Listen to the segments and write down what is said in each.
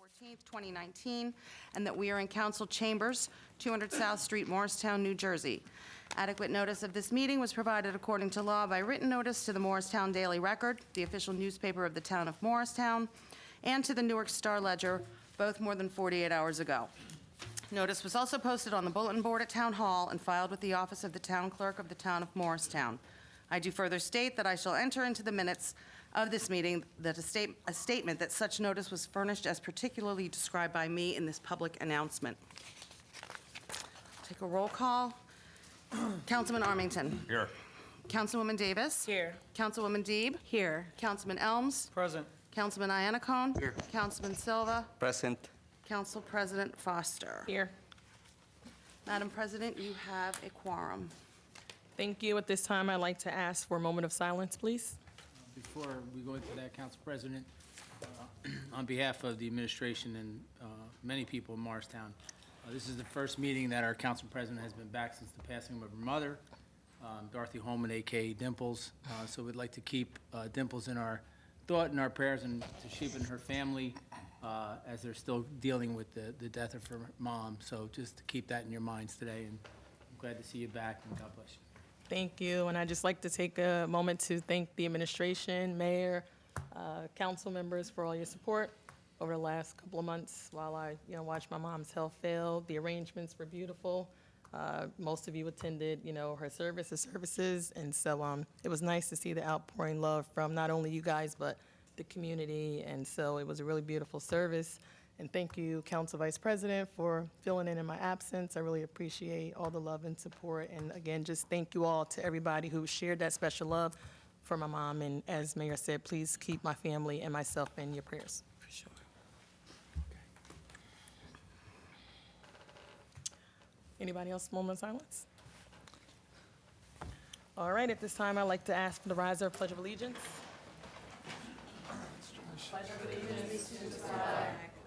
14th, 2019, and that we are in council chambers, 200 South Street, Morristown, New Jersey. Adequate notice of this meeting was provided according to law by written notice to the Morristown Daily Record, the official newspaper of the town of Morristown, and to the Newark Star Ledger, both more than 48 hours ago. Notice was also posted on the bulletin board at Town Hall and filed with the office of the town clerk of the town of Morristown. I do further state that I shall enter into the minutes of this meeting that a statement that such notice was furnished as particularly described by me in this public announcement. Take a roll call. Councilman Armington. Here. Councilwoman Davis. Here. Councilwoman Deeb. Here. Councilman Elms. Present. Councilman Iannacone. Here. Councilman Silva. Present. Council President Foster. Here. Madam President, you have a quorum. Thank you. At this time, I'd like to ask for a moment of silence, please. Before we go into that, Council President, on behalf of the administration and many people in Morristown, this is the first meeting that our Council President has been back since the passing of her mother, Dorothy Holman, a.k.a. Dimples. So we'd like to keep Dimples in our thought and our prayers, and to she and her family as they're still dealing with the death of her mom. So just to keep that in your minds today, and I'm glad to see you back, and God bless you. Thank you. And I'd just like to take a moment to thank the administration, mayor, council members for all your support over the last couple of months while I watched my mom's health fail. The arrangements were beautiful. Most of you attended, her services. And so it was nice to see the outpouring love from not only you guys, but the community. And so it was a really beautiful service. And thank you, Council Vice President, for filling in my absence. I really appreciate all the love and support. And again, just thank you all to everybody who shared that special love for my mom. And as Mayor said, please keep my family and myself in your prayers. For sure. Anybody else, moment of silence? All right, at this time, I'd like to ask for the rise of Pledge of Allegiance.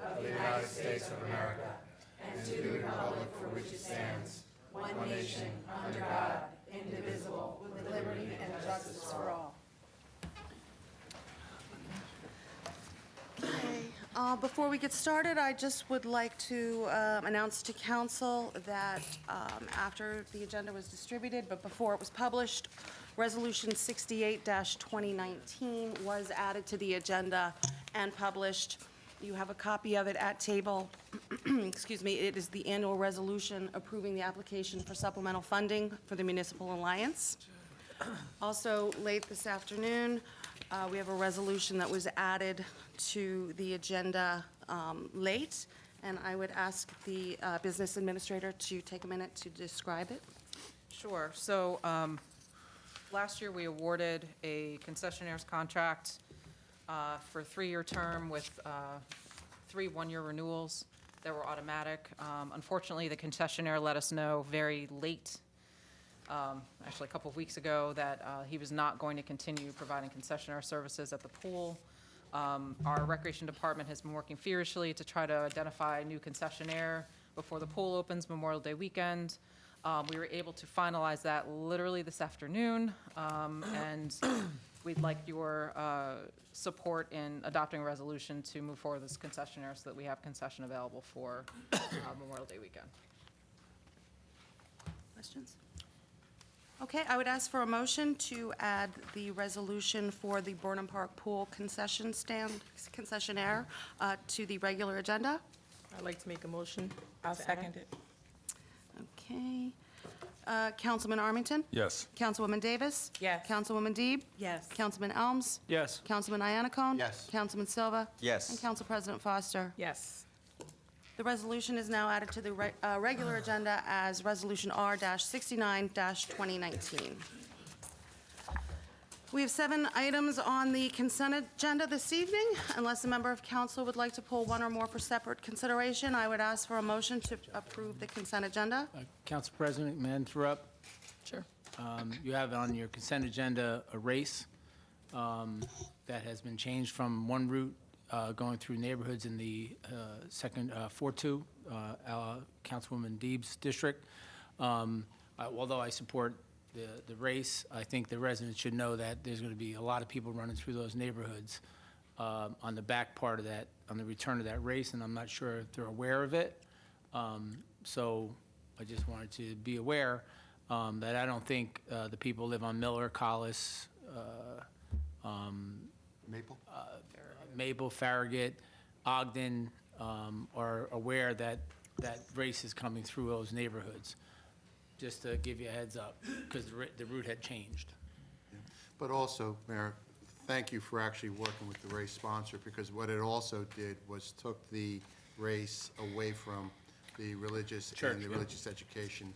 Of the United States of America, and to the republic for which it stands, one nation, under God, indivisible, with liberty and justice for all. Okay. Before we get started, I just would like to announce to council that after the agenda was distributed, but before it was published, Resolution 68-2019 was added to the agenda and published. You have a copy of it at table. Excuse me. It is the annual resolution approving the application for supplemental funding for the Municipal Alliance. Also, late this afternoon, we have a resolution that was added to the agenda late, and I would ask the business administrator to take a minute to describe it. Sure. So last year, we awarded a concessionaire's contract for a 3-year term with 3 one-year renewals that were automatic. Unfortunately, the concessionaire let us know very late, actually a couple of weeks ago, that he was not going to continue providing concessionaire services at the pool. Our recreation department has been working furiously to try to identify a new concessionaire before the pool opens Memorial Day weekend. We were able to finalize that literally this afternoon, and we'd like your support in adopting a resolution to move forward this concessionaire so that we have concession available for Memorial Day weekend. Questions? Okay, I would ask for a motion to add the resolution for the Burnham Park Pool concessionaire to the regular agenda. I'd like to make a motion. I'll second it. Okay. Councilman Armington? Yes. Councilwoman Davis? Yes. Councilwoman Deeb? Yes. Councilman Elms? Yes. Councilman Iannacone? Yes. Councilman Silva? Yes. And Council President Foster? Yes. The resolution is now added to the regular agenda as Resolution R-69-2019. We have 7 items on the consent agenda this evening. Unless a member of council would like to pull one or more for separate consideration, I would ask for a motion to approve the consent agenda. Council President, may I interrupt? Sure. You have on your consent agenda a race that has been changed from one route going through neighborhoods in the second 4-2, Councilwoman Deeb's district. Although I support the race, I think the residents should know that there's going to be a lot of people running through those neighborhoods on the back part of that, on the return of that race, and I'm not sure if they're aware of it. So I just wanted to be aware that I don't think the people who live on Miller, Collis, Maple? Maple, Farragut, Ogden are aware that that race is coming through those neighborhoods. Just to give you a heads up, because the route had changed. But also, Mayor, thank you for actually working with the race sponsor, because what it also did was took the race away from the religious Church, and the yeah. religious education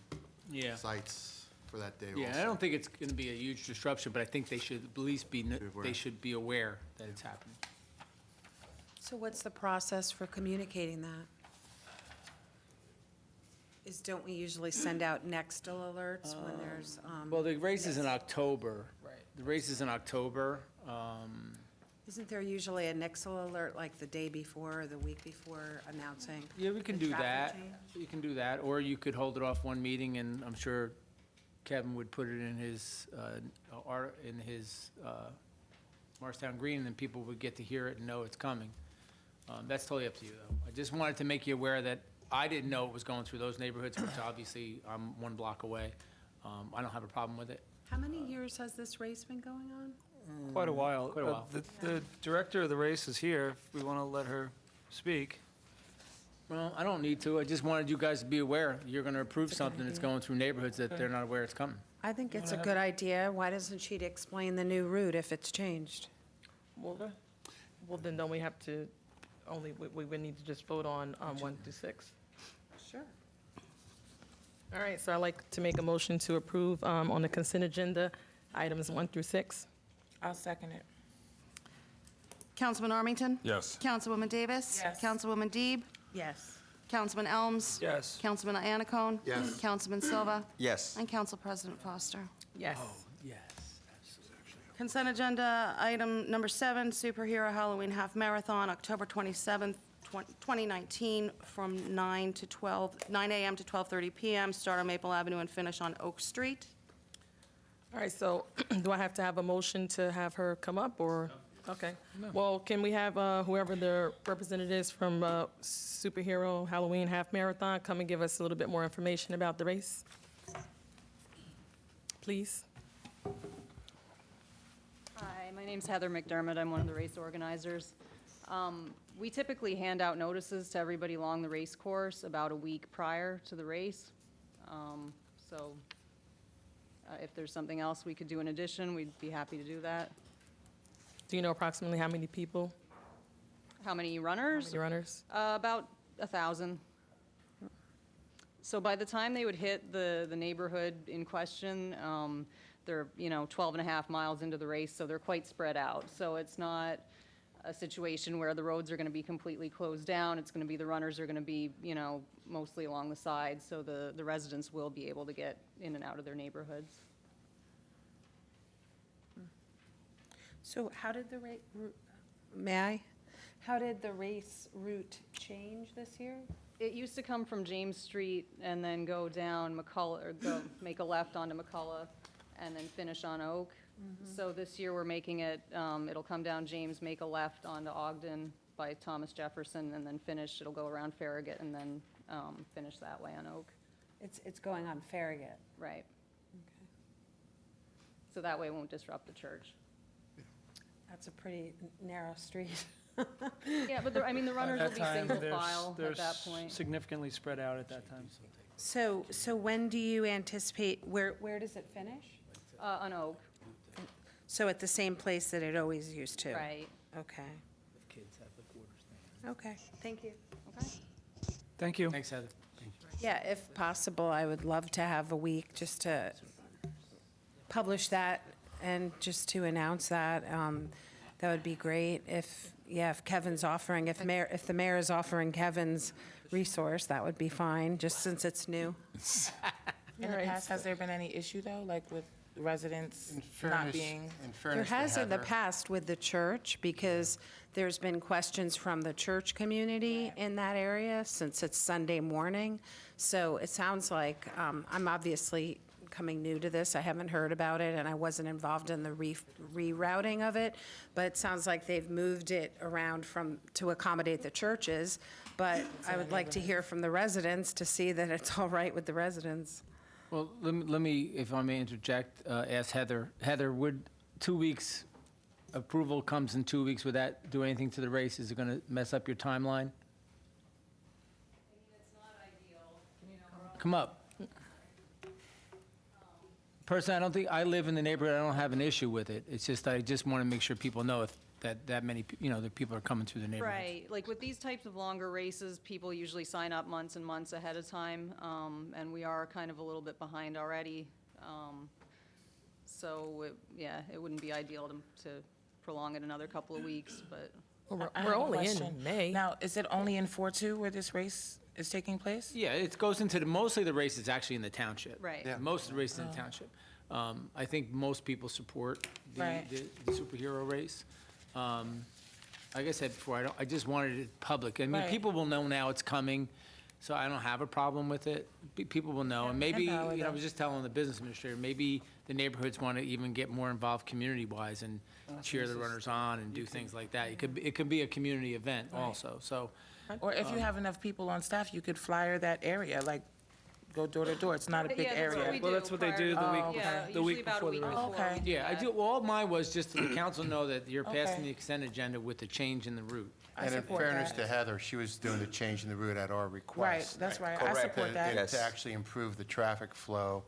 Yeah. sites for that day also. Yeah, I don't think it's going to be a huge disruption, but I think they should at least be, aware. they should be aware that it's happening. So what's the process for communicating that? Don't we usually send out Nextel alerts when there's, Well, the race is in October. Right. The race is in October. isn't there usually a Nextel alert like the day before or the week before announcing? Yeah, we can the do traffic that. change? You can do that, or you could hold it off one meeting, and I'm sure Kevin would put it in his, Morristown Green, and then people would get to hear it and know it's coming. That's totally up to you, though. I just wanted to make you aware that I didn't know it was going through those neighborhoods, which obviously I'm 1 block away. I don't have a problem with it. How many years has this race been going on? Quite a while. Quite a while. The director of the race is here, if we want to let her speak. Well, I don't need to. I just wanted you guys to be aware. You're going to approve something that's going through neighborhoods that they're not aware it's coming. I think it's a good idea. Why doesn't she explain the new route if it's changed? Well, then don't we have to, we would need to just vote on 1 through 6? Sure. All right, so I'd like to make a motion to approve on the consent agenda, items 1 through 6. I'll second it. Councilman Armington? Yes. Councilwoman Davis? Yes. Councilwoman Deeb? Yes. Councilman Elms? Yes. Councilman Anacone? Yes. Councilman Silva? Yes. And Council President Foster. Yes. Yes. Consent agenda, item number 7, Superhero Halloween Half Marathon, October 27th, 2019, from 9 a.m. to 12:30 p.m., start on Maple Avenue and finish on Oak Street. All right, so do I have to have a motion to have her come up, or? Okay. Well, can we have whoever the representatives from Superhero Halloween Half Marathon come and give us a little bit more information about the race? Please. Hi, my name's Heather McDermott. I'm one of the race organizers. We typically hand out notices to everybody along the race course about a week prior to the race. So if there's something else we could do in addition, we'd be happy to do that. Do you know approximately how many people, How many runners? your runners? About 1,000. So by the time they would hit the neighborhood in question, they're, 12 and a half miles into the race, so they're quite spread out. So it's not a situation where the roads are going to be completely closed down. It's going to be, the runners are going to be, mostly along the sides, so the residents will be able to get in and out of their neighborhoods. So how did the may I? How did the race route change this year? It used to come from James Street and then go down McCullough, or go make a left onto McCullough, and then finish on Oak. So this year, we're making it, it'll come down James, make a left onto Ogden by Thomas Jefferson, and then finish, it'll go around Farragut, and then finish that way on Oak. It's going on Farragut. Right. So that way it won't disrupt the church. That's a pretty narrow street. Yeah, but the runners will At be that time, single they're- file they're at that point. significantly spread out at that time. So when do you anticipate, where does it finish? On Oak, So at the same place that it always used to? right. Okay, If kids have the quarters. okay, thank you. Okay. Thank you. Thanks, Heather. Thank you. Yeah, if possible, I would love to have a week just to publish that and just to announce that. That would be great if Kevin's offering, if the mayor is offering Kevin's resource, that would be fine, just since it's new. In the Alright, past, has there been any issue though, like with residents In not fairness, being? in There fairness to has in the Heather, past with the church, because there's been questions from the church community in that area, since it's Sunday morning. So it sounds like, I'm obviously coming new to this. I haven't heard about it, and I wasn't involved in the rerouting of it, but it sounds like they've moved it around to accommodate the churches. But I would like to hear from the residents to see that it's all right with the residents. Well, let me, if I may interject, ask Heather. Heather, would 2 weeks, approval comes in 2 weeks, would that do anything to the race? Is it going to mess up your timeline? Come up. Personally, I don't think, I live in the neighborhood, I don't have an issue with it. It's just, I just want to make sure people know if that many, that people are coming through the neighborhood. Right, like with these types of longer races, people usually sign up months and months ahead of time, and we are kind of a little bit behind already. So, it wouldn't be ideal to prolong it another couple of weeks, but. Well, I We're have a only question. in May. Now, is it only in 4-2 where this race is taking place? Yeah, it goes into mostly the race is actually in the township. Right. Yeah. Most of the race is in the township. I think most people support Right. the superhero race. Like I said before, I just wanted it public. I mean, Right. people will know now it's coming, so I don't have a problem with it. People will know, and maybe, Empower I them. was just telling the business administrator, maybe the neighborhoods want to even get more involved community-wise and cheer the runners on and do things like that. It could be a community event also, so. Or if you have enough people on staff, you could flyer that area, like, go door to door. It's not a big Yeah, that's what area. we Well, do that's what they prior do to- the week Oh, before, Yeah, the usually week about a before the week race. before. Okay. we do Yeah, I that. do, well, all mine was just to the council know that you're passing Okay. the consent agenda with the change in the route. I And in support fairness that. to Heather, she was doing the change in the route at our Right, request. that's right. I support that. And to actually improve the traffic flow,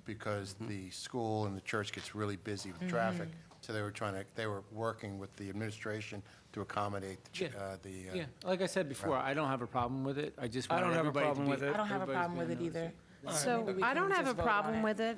because the school and the church gets really busy with traffic. So they were working with the administration to accommodate Yeah, like I said before, I don't have a problem with it. I just I want don't have a everybody to problem be. with it. I don't have a everybody's problem with it being either. So Maybe we I don't can have a just vote on problem it. with it.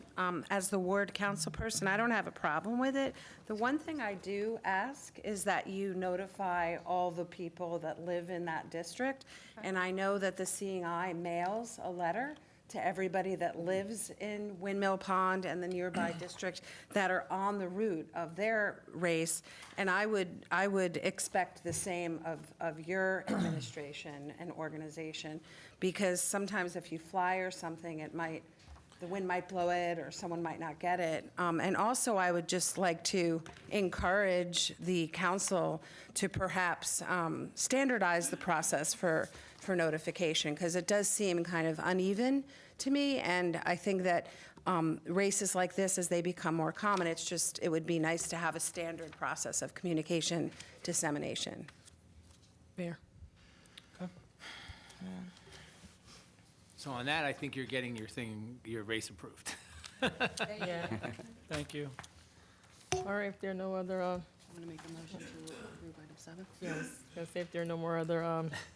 As the ward council person, I don't have a problem with it. The one thing I do ask is that you notify all the people that live in that district. And I know that the Seeing Eye mails a letter to everybody that lives in Windmill Pond and the nearby district that are on the route of their race. And I would expect the same of your administration and organization, because sometimes if you flyer something, the wind might blow it, or someone might not get it. And also, I would just like to encourage the council to perhaps standardize the process for notification, because it does seem kind of uneven to me, and I think that races like this, as they become more common, it would be nice to have a standard process of communication dissemination. Fair. So on that, I think you're getting your race approved. Yeah. Thank you. All right, if there are no other, I'm going to make a motion to approve item 7. yes, if there are no more other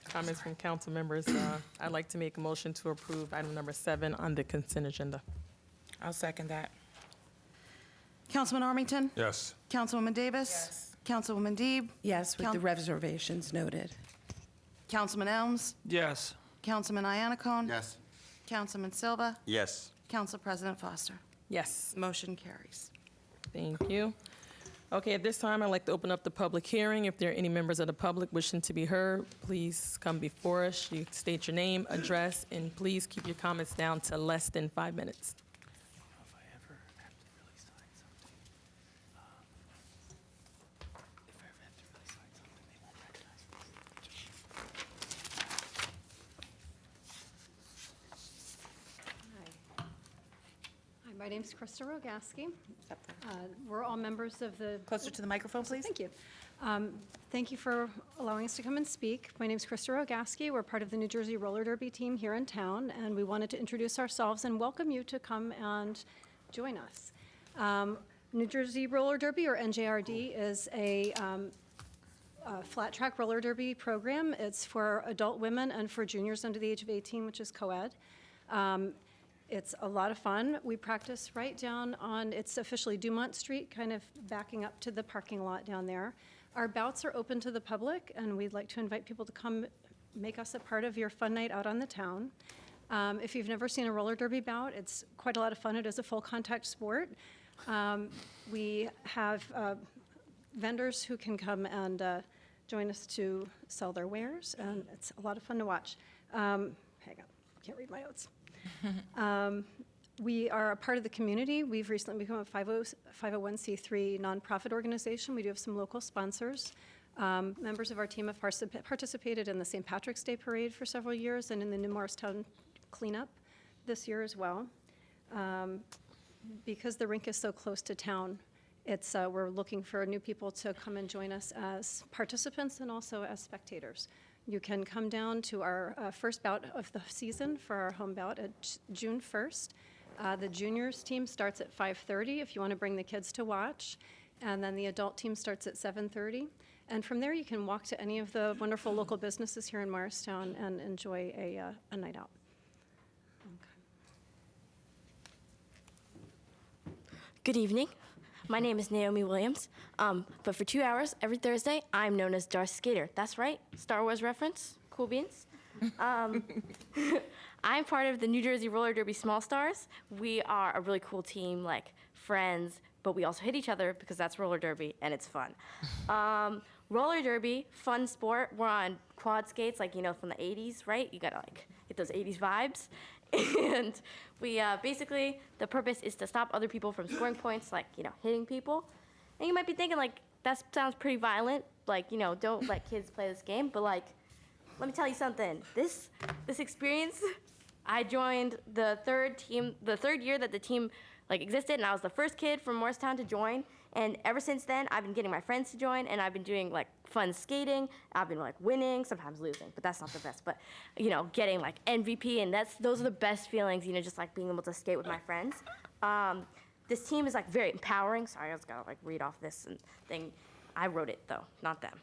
comments from council members, I'd like to make a motion to approve item number 7 on the consent agenda. I'll second that. Councilman Armington? Yes. Councilwoman Davis? Yes. Councilwoman Deeb? Yes, with the Coun- reservations noted. Councilman Elms? Yes. Councilman Iannicone? Yes. Councilman Silva? Yes. Council President Foster? Yes. Motion carries. Thank you. Okay, at this time, I'd like to open up the public hearing. If there are any members of the public wishing to be heard, please come before us. You state your name, address, and please keep your comments down to less than 5 minutes. If I ever have to really sign something, if I ever have to really sign something, they won't recognize me. Hi, my name's Krista Rogaski. We're all members of the... Closer to the microphone, please. Thank you. Thank you for allowing us to come and speak. My name's Krista Rogaski. We're part of the New Jersey Roller Derby team here in town, and we wanted to introduce ourselves and welcome you to come and join us. New Jersey Roller Derby, or NJRD, is a flat track roller derby program. It's for adult women and for juniors under the age of 18, which is co-ed. It's a lot of fun. We practice right down on, it's officially Dumont Street, kind of backing up to the parking lot down there. Our bouts are open to the public, and we'd like to invite people to come make us a part of your fun night out on the town. If you've never seen a roller derby bout, it's quite a lot of fun. It is a full contact sport. We have vendors who can come and join us to sell their wares, and it's a lot of fun to watch. Hang on, can't read my notes. We are a part of the community. We've recently become a 501c3 nonprofit organization. We do have some local sponsors. Members of our team have participated in the St. Patrick's Day Parade for several years and in the New Morristown cleanup this year as well. Because the rink is so close to town, we're looking for new people to come and join us as participants and also as spectators. You can come down to our first bout of the season for our home bout at June 1st. The juniors team starts at 5:30 if you want to bring the kids to watch, and then the adult team starts at 7:30. And from there, you can walk to any of the wonderful local businesses here in Morristown and enjoy a night out. Good evening. My name is Naomi Williams. But for 2 hours every Thursday, I'm known as Darth Skater. That's right. Star Wars reference. Cool beans. I'm part of the New Jersey Roller Derby Small Stars. We are a really cool team, like friends, but we also hit each other because that's roller derby and it's fun. Roller derby, fun sport. We're on quad skates, like, you know, from the 80s, right? You gotta like get those 80s vibes. And we basically, the purpose is to stop other people from scoring points, like, you know, hitting people. And you might be thinking, like, that sounds pretty violent. Like, you know, don't let kids play this game. But, like, let me tell you something. This experience, I joined the third year that the team, like, existed, and I was the first kid from Morristown to join. And ever since then, I've been getting my friends to join, and I've been doing, like, fun skating. I've been, like, winning, sometimes losing, but that's not the best. But, you know, getting, like, MVP, and those are the best feelings, you know, just, like, being able to skate with my friends. This team is, like, very empowering. Sorry, I was gonna, like, read off this thing. I wrote it, though, not them.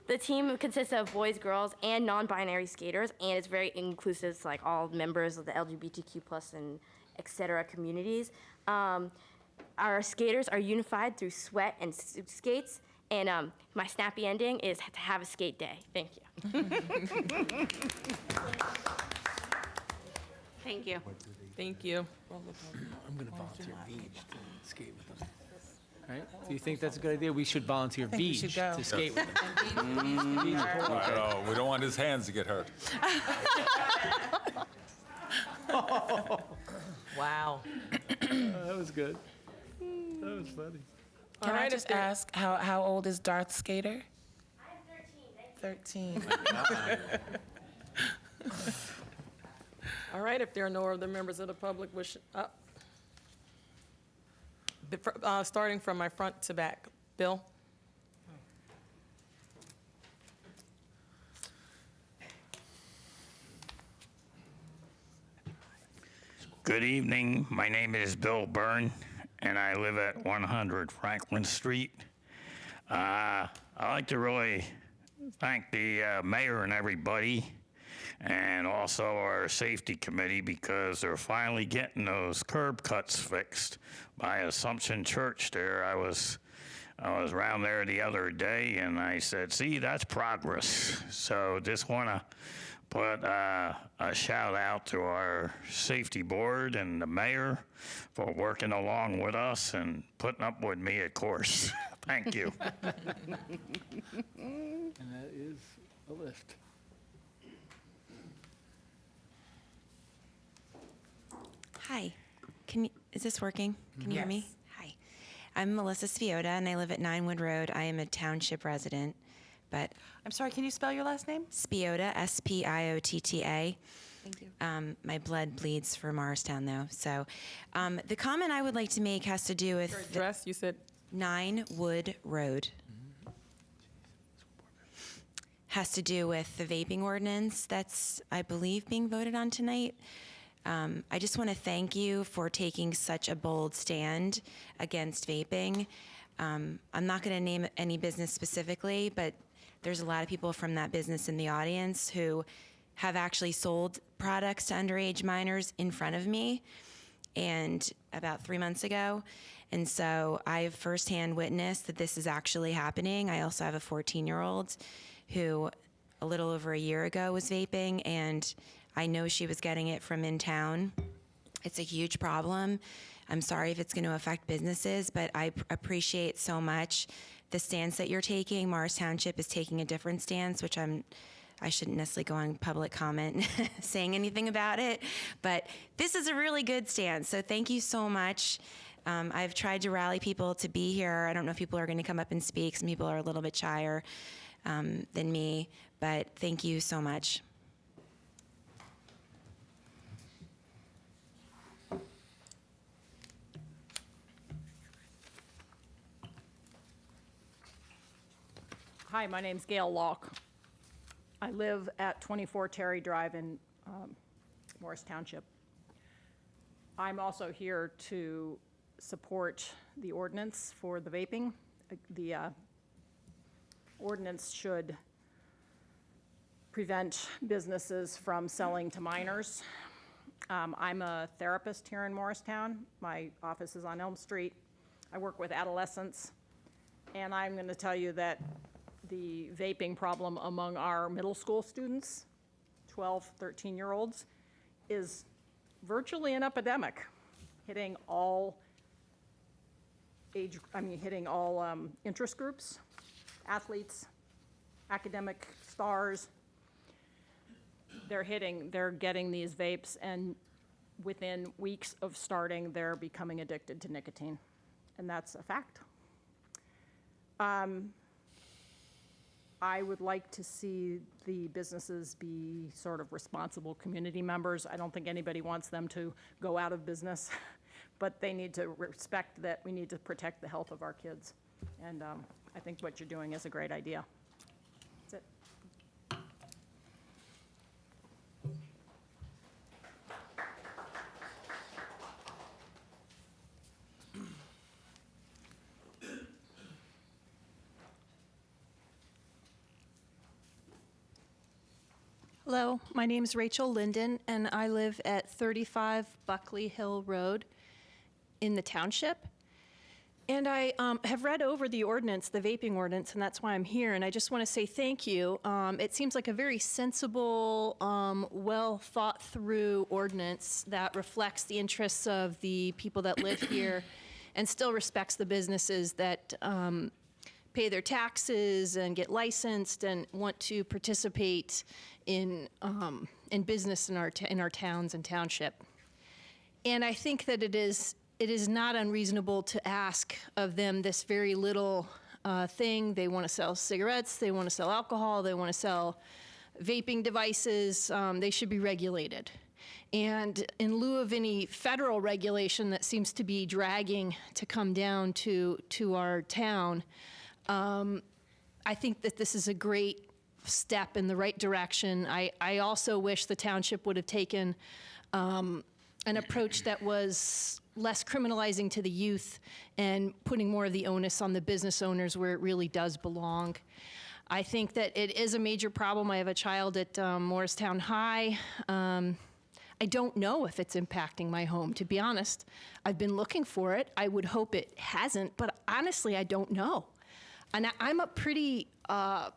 The team consists of boys, girls, and non-binary skaters, and it's very inclusive, so, like, all members of the LGBTQ+ and et cetera communities. Our skaters are unified through sweat and skates, and my snappy ending is to have a skate day. Thank you. Thank you. Thank you. I'm going to volunteer Beach to skate with them. Right? Do you think that's a good idea? We should volunteer think we Beach should go. to skate with them. Beach. I know, we don't want his hands to get hurt. Wow. That was good. That was funny. Can I just ask, how old is Darth Skater? I'm 13. 13. All right, if there are no other members of the public starting from my front to back. Bill? Good evening. My name is Bill Byrne, and I live at 100 Franklin Street. I'd like to really thank the mayor and everybody, and also our safety committee, because they're finally getting those curb cuts fixed by Assumption Church there. I was around there the other day, and I said, see, that's progress. So just want to put a shout out to our safety board and the mayor for working along with us and putting up with me, of course. Thank you. And that is a lift. Hi, is this working? Can you hear me? Yes. Hi, I'm Melissa Spiota, and I live at 9 Wood Road. I am a township resident, but I'm sorry, can you spell your last name? Spiota, S-P-I-O-T-T-A. Thank you. My blood bleeds for Morristown, though. So the comment I would like to make has to do with Your address, you said? 9 Wood Road. Has to do with the vaping ordinance that's, I believe, being voted on tonight. I just want to thank you for taking such a bold stand against vaping. I'm not going to name any business specifically, but there's a lot of people from that business in the audience who have actually sold products to underage minors in front of me, and about 3 months ago. And so I've firsthand witnessed that this is actually happening. I also have a 14-year-old who a little over a year ago was vaping, and I know she was getting it from in town. It's a huge problem. I'm sorry if it's going to affect businesses, but I appreciate so much the stance that you're taking. Morris Township is taking a different stance, which I'm I shouldn't necessarily go on public comment saying anything about it, but this is a really good stand. So thank you so much. I've tried to rally people to be here. I don't know if people are going to come up and speak. Some people are a little bit shyer than me, but thank you so much. Hi, my name's Gail Locke. I live at 24 Terry Drive in Morris Township. I'm also here to support the ordinance for the vaping. The ordinance should prevent businesses from selling to minors. I'm a therapist here in Morristown. My office is on Elm Street. I work with adolescents, and I'm going to tell you that the vaping problem among our middle school students, 12, 13-year-olds, is virtually an epidemic, hitting all interest groups, athletes, academic stars. They're getting these vapes, and within weeks of starting, they're becoming addicted to nicotine, and that's a fact. I would like to see the businesses be sort of responsible community members. I don't think anybody wants them to go out of business, but they need to respect that we need to protect the health of our kids. And I think what you're doing is a great idea. That's it. Hello, my name is Rachel Linden, and I live at 35 Buckley Hill Road in the township. And I have read over the ordinance, the vaping ordinance, and that's why I'm here. And I just want to say thank you. It seems like a very sensible, well thought through ordinance that reflects the interests of the people that live here and still respects the businesses that pay their taxes and get licensed and want to participate in business in our towns and township. And I think that it is not unreasonable to ask of them this very little thing. They want to sell cigarettes, they want to sell alcohol, they want to sell vaping devices. They should be regulated. And in lieu of any federal regulation that seems to be dragging to come down to our town, I think that this is a great step in the right direction. I also wish the township would have taken an approach that was less criminalizing to the youth and putting more of the onus on the business owners where it really does belong. I think that it is a major problem. I have a child at Morristown High. I don't know if it's impacting my home, to be honest. I've been looking for it. I would hope it hasn't, but honestly, I don't know. And I'm a pretty, I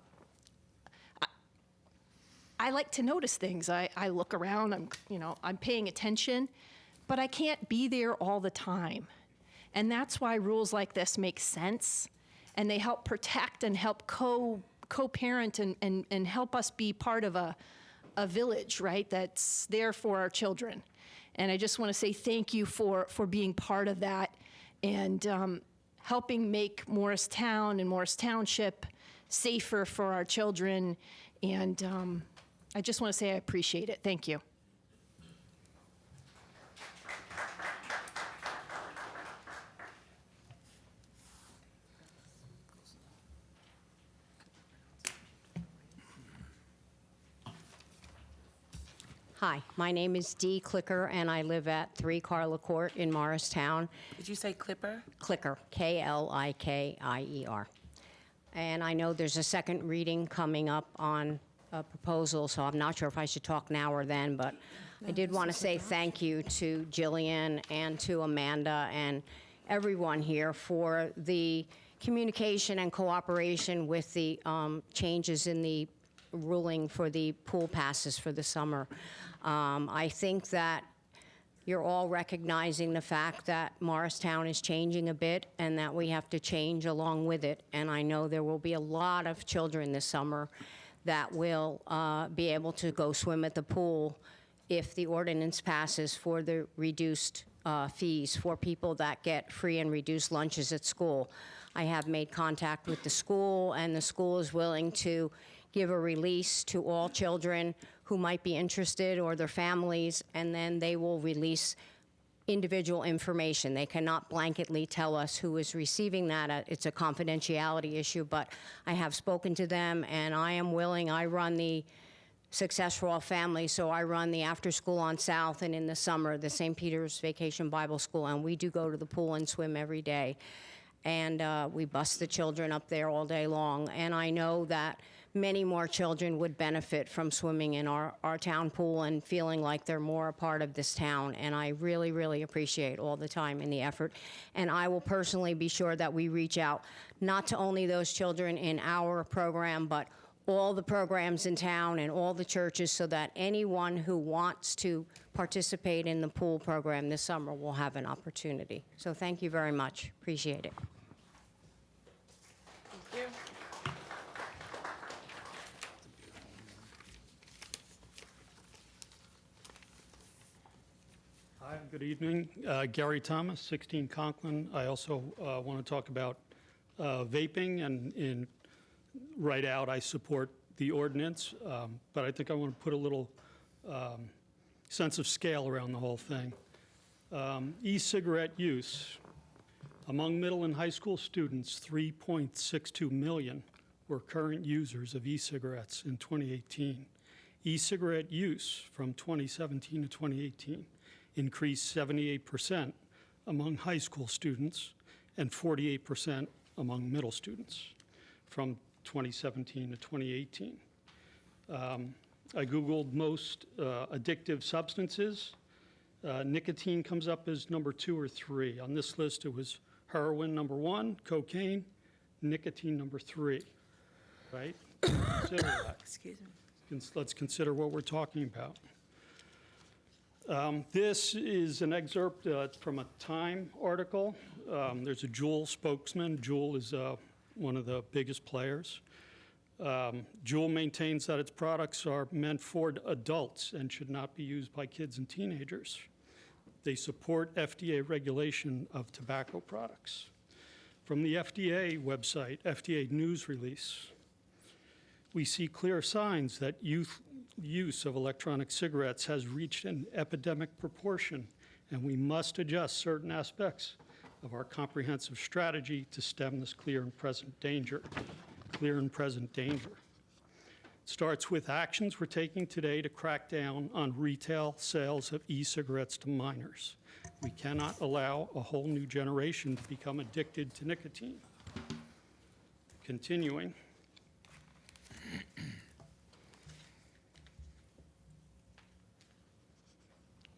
like to notice things. I look around, I'm paying attention, but I can't be there all the time. And that's why rules like this make sense, and they help protect and help co-parent and help us be part of a village, right, that's there for our children. And I just want to say thank you for being part of that and helping make Morristown and Morris Township safer for our children. And I just want to say I appreciate it. Thank you. Hi, my name is Dee Clicker, and I live at 3 Carla Court in Morristown. Did you say Clipper? Clicker, K-L-I-K-I-E-R. And I know there's a second reading coming up on a proposal, so I'm not sure if I should talk now or then, but I did want to say thank you to Jillian and to Amanda and everyone here for the communication and cooperation with the changes in the ruling for the pool passes for the summer. I think that you're all recognizing the fact that Morristown is changing a bit and that we have to change along with it. And I know there will be a lot of children this summer that will be able to go swim at the pool if the ordinance passes for the reduced fees for people that get free and reduced lunches at school. I have made contact with the school, and the school is willing to give a release to all children who might be interested or their families, and then they will release individual information. They cannot blanketly tell us who is receiving that. It's a confidentiality issue, but I have spoken to them, and I am willing. I run the Success for All Families, so I run the after school on South, and in the summer, the St. Peter's Vacation Bible School, and we do go to the pool and swim every day. And we bus the children up there all day long. And I know that many more children would benefit from swimming in our town pool and feeling like they're more a part of this town. And I really, really appreciate all the time and the effort. And I will personally be sure that we reach out not to only those children in our program, but all the programs in town and all the churches, so that anyone who wants to participate in the pool program this summer will have an opportunity. So thank you very much. Appreciate it. Thank you. Hi, good evening. Gary Thomas, 16 Conklin. I also want to talk about vaping, and right out, I support the ordinance, but I think I want to put a little sense of scale around the whole thing. E-cigarette use. Among middle and high school students, 3.62 million were current users of e-cigarettes in 2018. E-cigarette use from 2017 to 2018 increased 78% among high school students and 48% among middle students from 2017 to 2018. I Googled most addictive substances. Nicotine comes up as number 2 or 3. On this list, it was heroin number 1, cocaine, nicotine number 3, right? Consider that. Excuse me. Let's consider what we're talking about. This is an excerpt from a Time article. There's a Juul spokesman. Juul is one of the biggest players. Juul maintains that its products are meant for adults and should not be used by kids and teenagers. They support FDA regulation of tobacco products. From the FDA website, FDA news release, we see clear signs that youth use of electronic cigarettes has reached an epidemic proportion, and we must adjust certain aspects of our comprehensive strategy to stem this clear and present danger. Clear and present danger. It starts with actions we're taking today to crack down on retail sales of e-cigarettes to minors. We cannot allow a whole new generation to become addicted to nicotine. Continuing.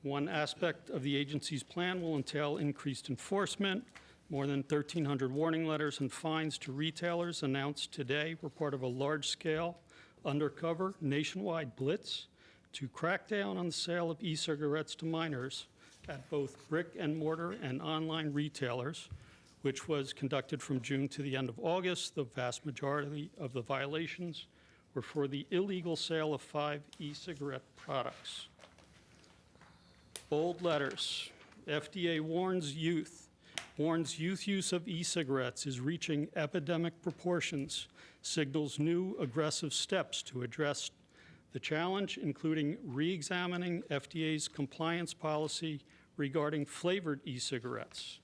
One aspect of the agency's plan will entail increased enforcement. More than 1,300 warning letters and fines to retailers announced today were part of a large-scale, undercover, nationwide blitz to crack down on the sale of e-cigarettes to minors at both brick-and-mortar and online retailers, which was conducted from June to the end of August. The vast majority of the violations were for the illegal sale of 5 e-cigarette products. Bold letters. FDA warns youth use of e-cigarettes is reaching epidemic proportions, signals new aggressive steps to address the challenge, including re-examining FDA's compliance policy regarding flavored e-cigarettes.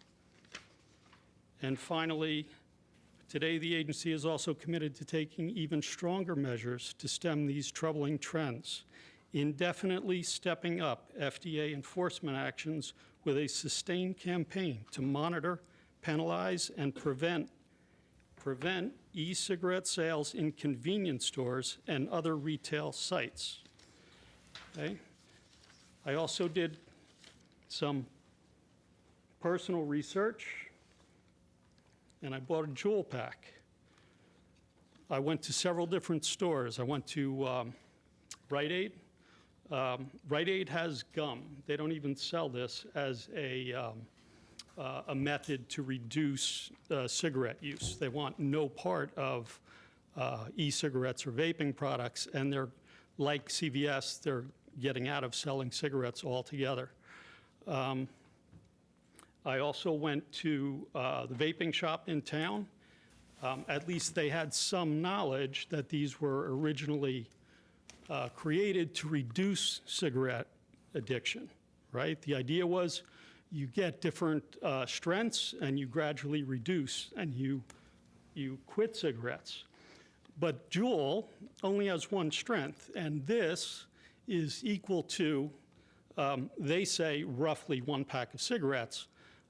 And finally, today the agency is also committed to taking even stronger measures to stem these troubling trends, indefinitely stepping up FDA enforcement actions with a sustained campaign to monitor, penalize, and prevent e-cigarette sales in convenience stores and other retail sites. Okay? I also did some personal research, and I bought a Juul pack. I went to several different stores. I went to Rite Aid. Rite Aid has gum. They don't even sell this as a method to reduce cigarette use. They want no part of e-cigarettes or vaping products, and they're, like CVS, they're getting out of selling cigarettes altogether. I also went to the vaping shop in town. At least they had some knowledge that these were originally created to reduce cigarette addiction, right? The idea was you get different strengths and you gradually reduce and you quit cigarettes. But Juul only has one strength, and this is equal to, they say, roughly 1 pack of cigarettes.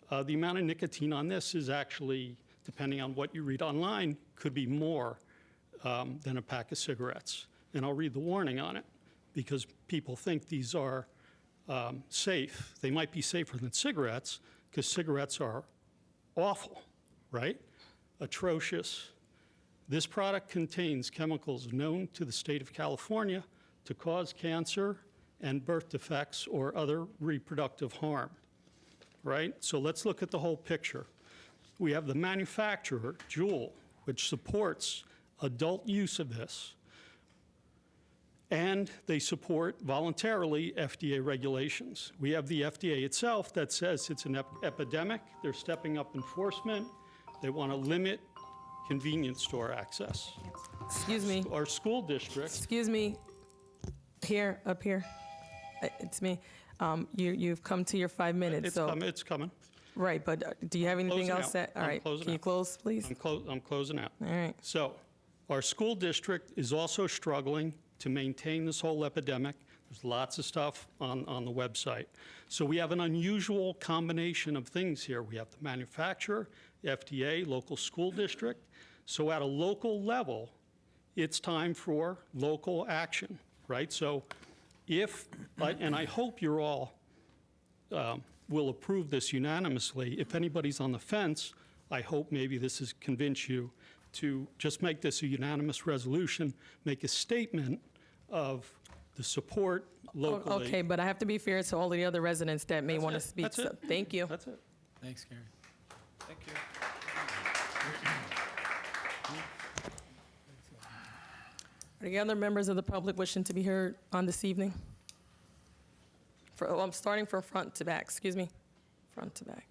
The amount of nicotine on this is actually, depending on what you read online, could be more than a pack of cigarettes. And I'll read the warning on it, because people think these are safe. They might be safer than cigarettes, because cigarettes are awful, right? Atrocious. This product contains chemicals known to the state of California to cause cancer and birth defects or other reproductive harm, right? So let's look at the whole picture. We have the manufacturer, Juul, which supports adult use of this, and they support voluntarily FDA regulations. We have the FDA itself that says it's an epidemic. They're stepping up enforcement. They want to limit convenience store access. Excuse me. Our school district. Excuse me. Here, up here. It's me. You've come to your 5 minutes. It's so coming. It's coming. Right, but do you have anything Closing else out. that? All I'm right. closing Can you out. close, please? I'm closing out. All right. So, our school district is also struggling to maintain this whole epidemic. There's lots of stuff on the website. So we have an unusual combination of things here. We have the manufacturer, the FDA, local school district. So at a local level, it's time for local action, right? So if, and I hope you're all will approve this unanimously. If anybody's on the fence, I hope maybe this has convinced you to just make this a unanimous resolution, make a statement of the support locally. Okay, but I have to be fair to all the other residents that may want to it. speak. That's So, it. thank you. That's it. Thanks, Gary. Thank you. Are there other members of the public wishing to be heard on this evening? I'm starting from front to back, excuse me, front to back.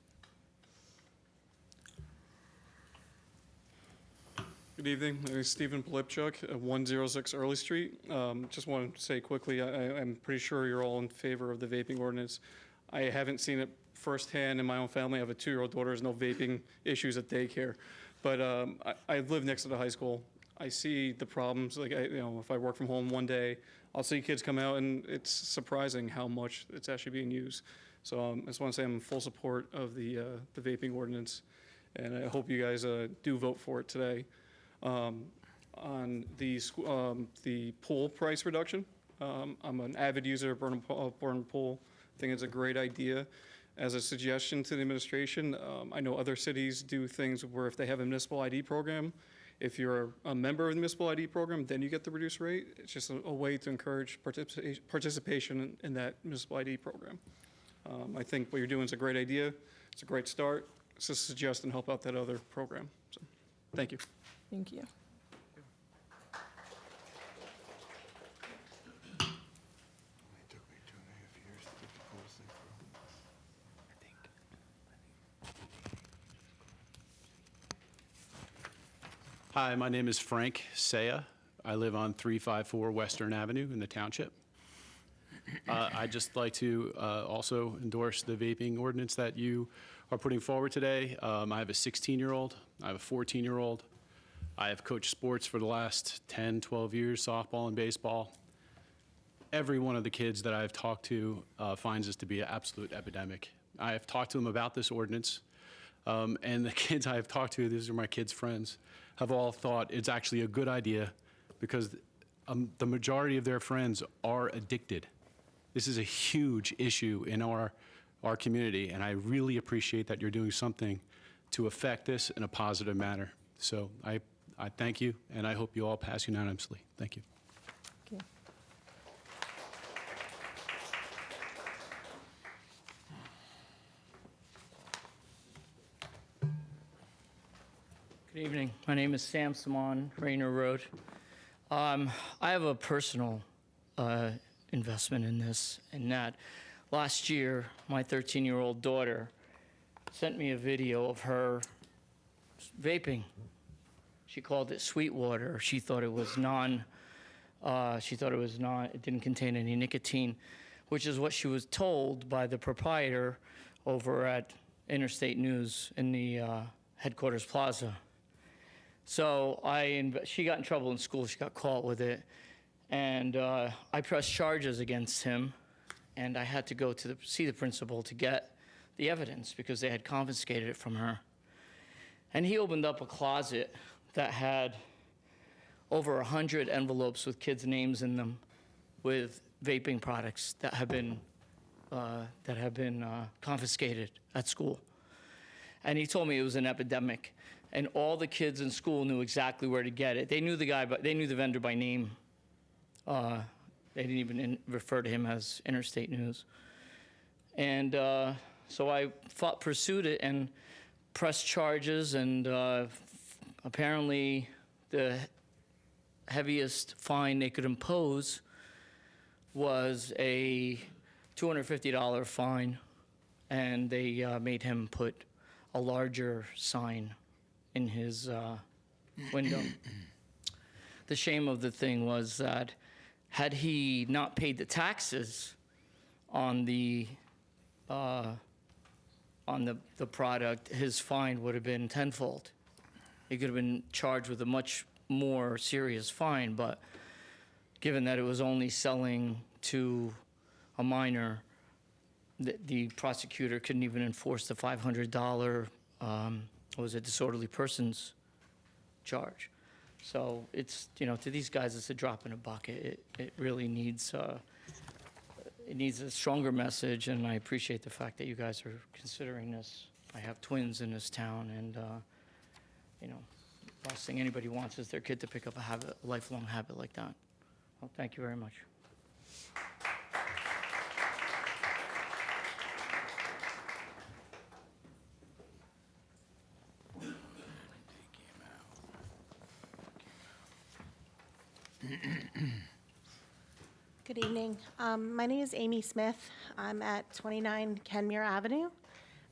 Good evening. My name is Stephen Polipchuk at 106 Early Street. Just wanted to say quickly, I'm pretty sure you're all in favor of the vaping ordinance. I haven't seen it firsthand in my own family. I have a 2-year-old daughter. There's no vaping issues at daycare. But I live next to the high school. I see the problems. Like, if I work from home one day, I'll see kids come out, and it's surprising how much it's actually being used. So I just want to say I'm in full support of the vaping ordinance, and I hope you guys do vote for it today. On the pool price reduction, I'm an avid user of Burnham Pool. I think it's a great idea. As a suggestion to the administration, I know other cities do things where if they have a municipal ID program, if you're a member of the municipal ID program, then you get the reduced rate. It's just a way to encourage participation in that municipal ID program. I think what you're doing is a great idea. It's a great start. It's just suggest and help out that other program. So, thank you. Thank you. Hi, my name is Frank Saya. I live on 354 Western Avenue in the township. I'd just like to also endorse the vaping ordinance that you are putting forward today. I have a 16-year-old. I have a 14-year-old. I have coached sports for the last 10, 12 years, softball and baseball. Every one of the kids that I've talked to finds this to be an absolute epidemic. I have talked to them about this ordinance, and the kids I have talked to, these are my kids' friends, have all thought it's actually a good idea because the majority of their friends are addicted. This is a huge issue in our community, and I really appreciate that you're doing something to affect this in a positive manner. So I thank you, and I hope you all pass unanimously. Thank you. Okay. Good Good evening. My name is Sam Simon, Rainer Road. I have a personal investment in this, in that last year, my 13-year-old daughter sent me a video of her vaping. She called it Sweetwater. She thought it was it didn't contain any nicotine, which is what she was told by the proprietor over at Interstate News in the headquarters plaza. So she got in trouble in school. She got caught with it. And I pressed charges against him. And I had to go to see the principal to get the evidence because they had confiscated it from her. And he opened up a closet that had over 100 envelopes with kids' names in them with vaping products that have been confiscated at school. And he told me it was an epidemic. And all the kids in school knew exactly where to get it. They knew the guy, but they knew the vendor by name. They didn't even refer to him as Interstate News. And so I pursued it and pressed charges, and apparently the heaviest fine they could impose was a $250 fine, and they made him put a larger sign in his window. The shame of the thing was that had he not paid the taxes on the product, his fine would have been tenfold. He could have been charged with a much more serious fine, but given that it was only selling to a minor, the prosecutor couldn't even enforce the $500 disorderly persons charge. So it's, to these guys, it's a drop in a bucket. It really needs a stronger message, and I appreciate the fact that you guys are considering this. I have twins in this town, and last thing anybody wants is their kid to pick up a lifelong habit like that. Well, thank you very much. Good evening. My name is Amy Smith. I'm at 29 Kenmure Avenue.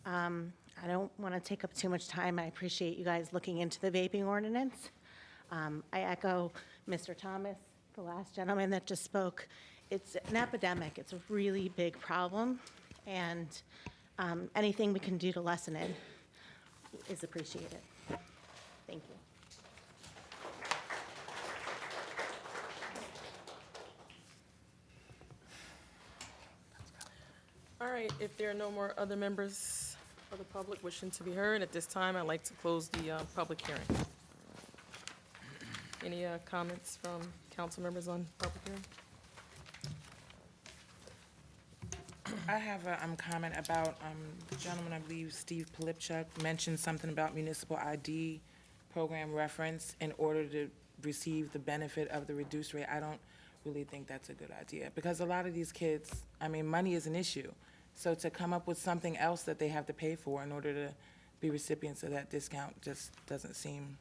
I don't want to take up too much time. I appreciate you guys looking into the vaping ordinance. I echo Mr. Thomas, the last gentleman that just spoke. It's an epidemic. It's a really big problem, and anything we can do to lessen it is appreciated. Thank you. All right, if there are no more other members of the public wishing to be heard, at this time, I'd like to close the public hearing. Any comments from council members on public hearing? I have a comment about the gentleman, I believe Steve Polipchuk, mentioned something about municipal ID program reference in order to receive the benefit of the reduced rate. I don't really think that's a good idea, because a lot of these kids, money is an issue. So to come up with something else that they have to pay for in order to be recipients of that discount just doesn't seem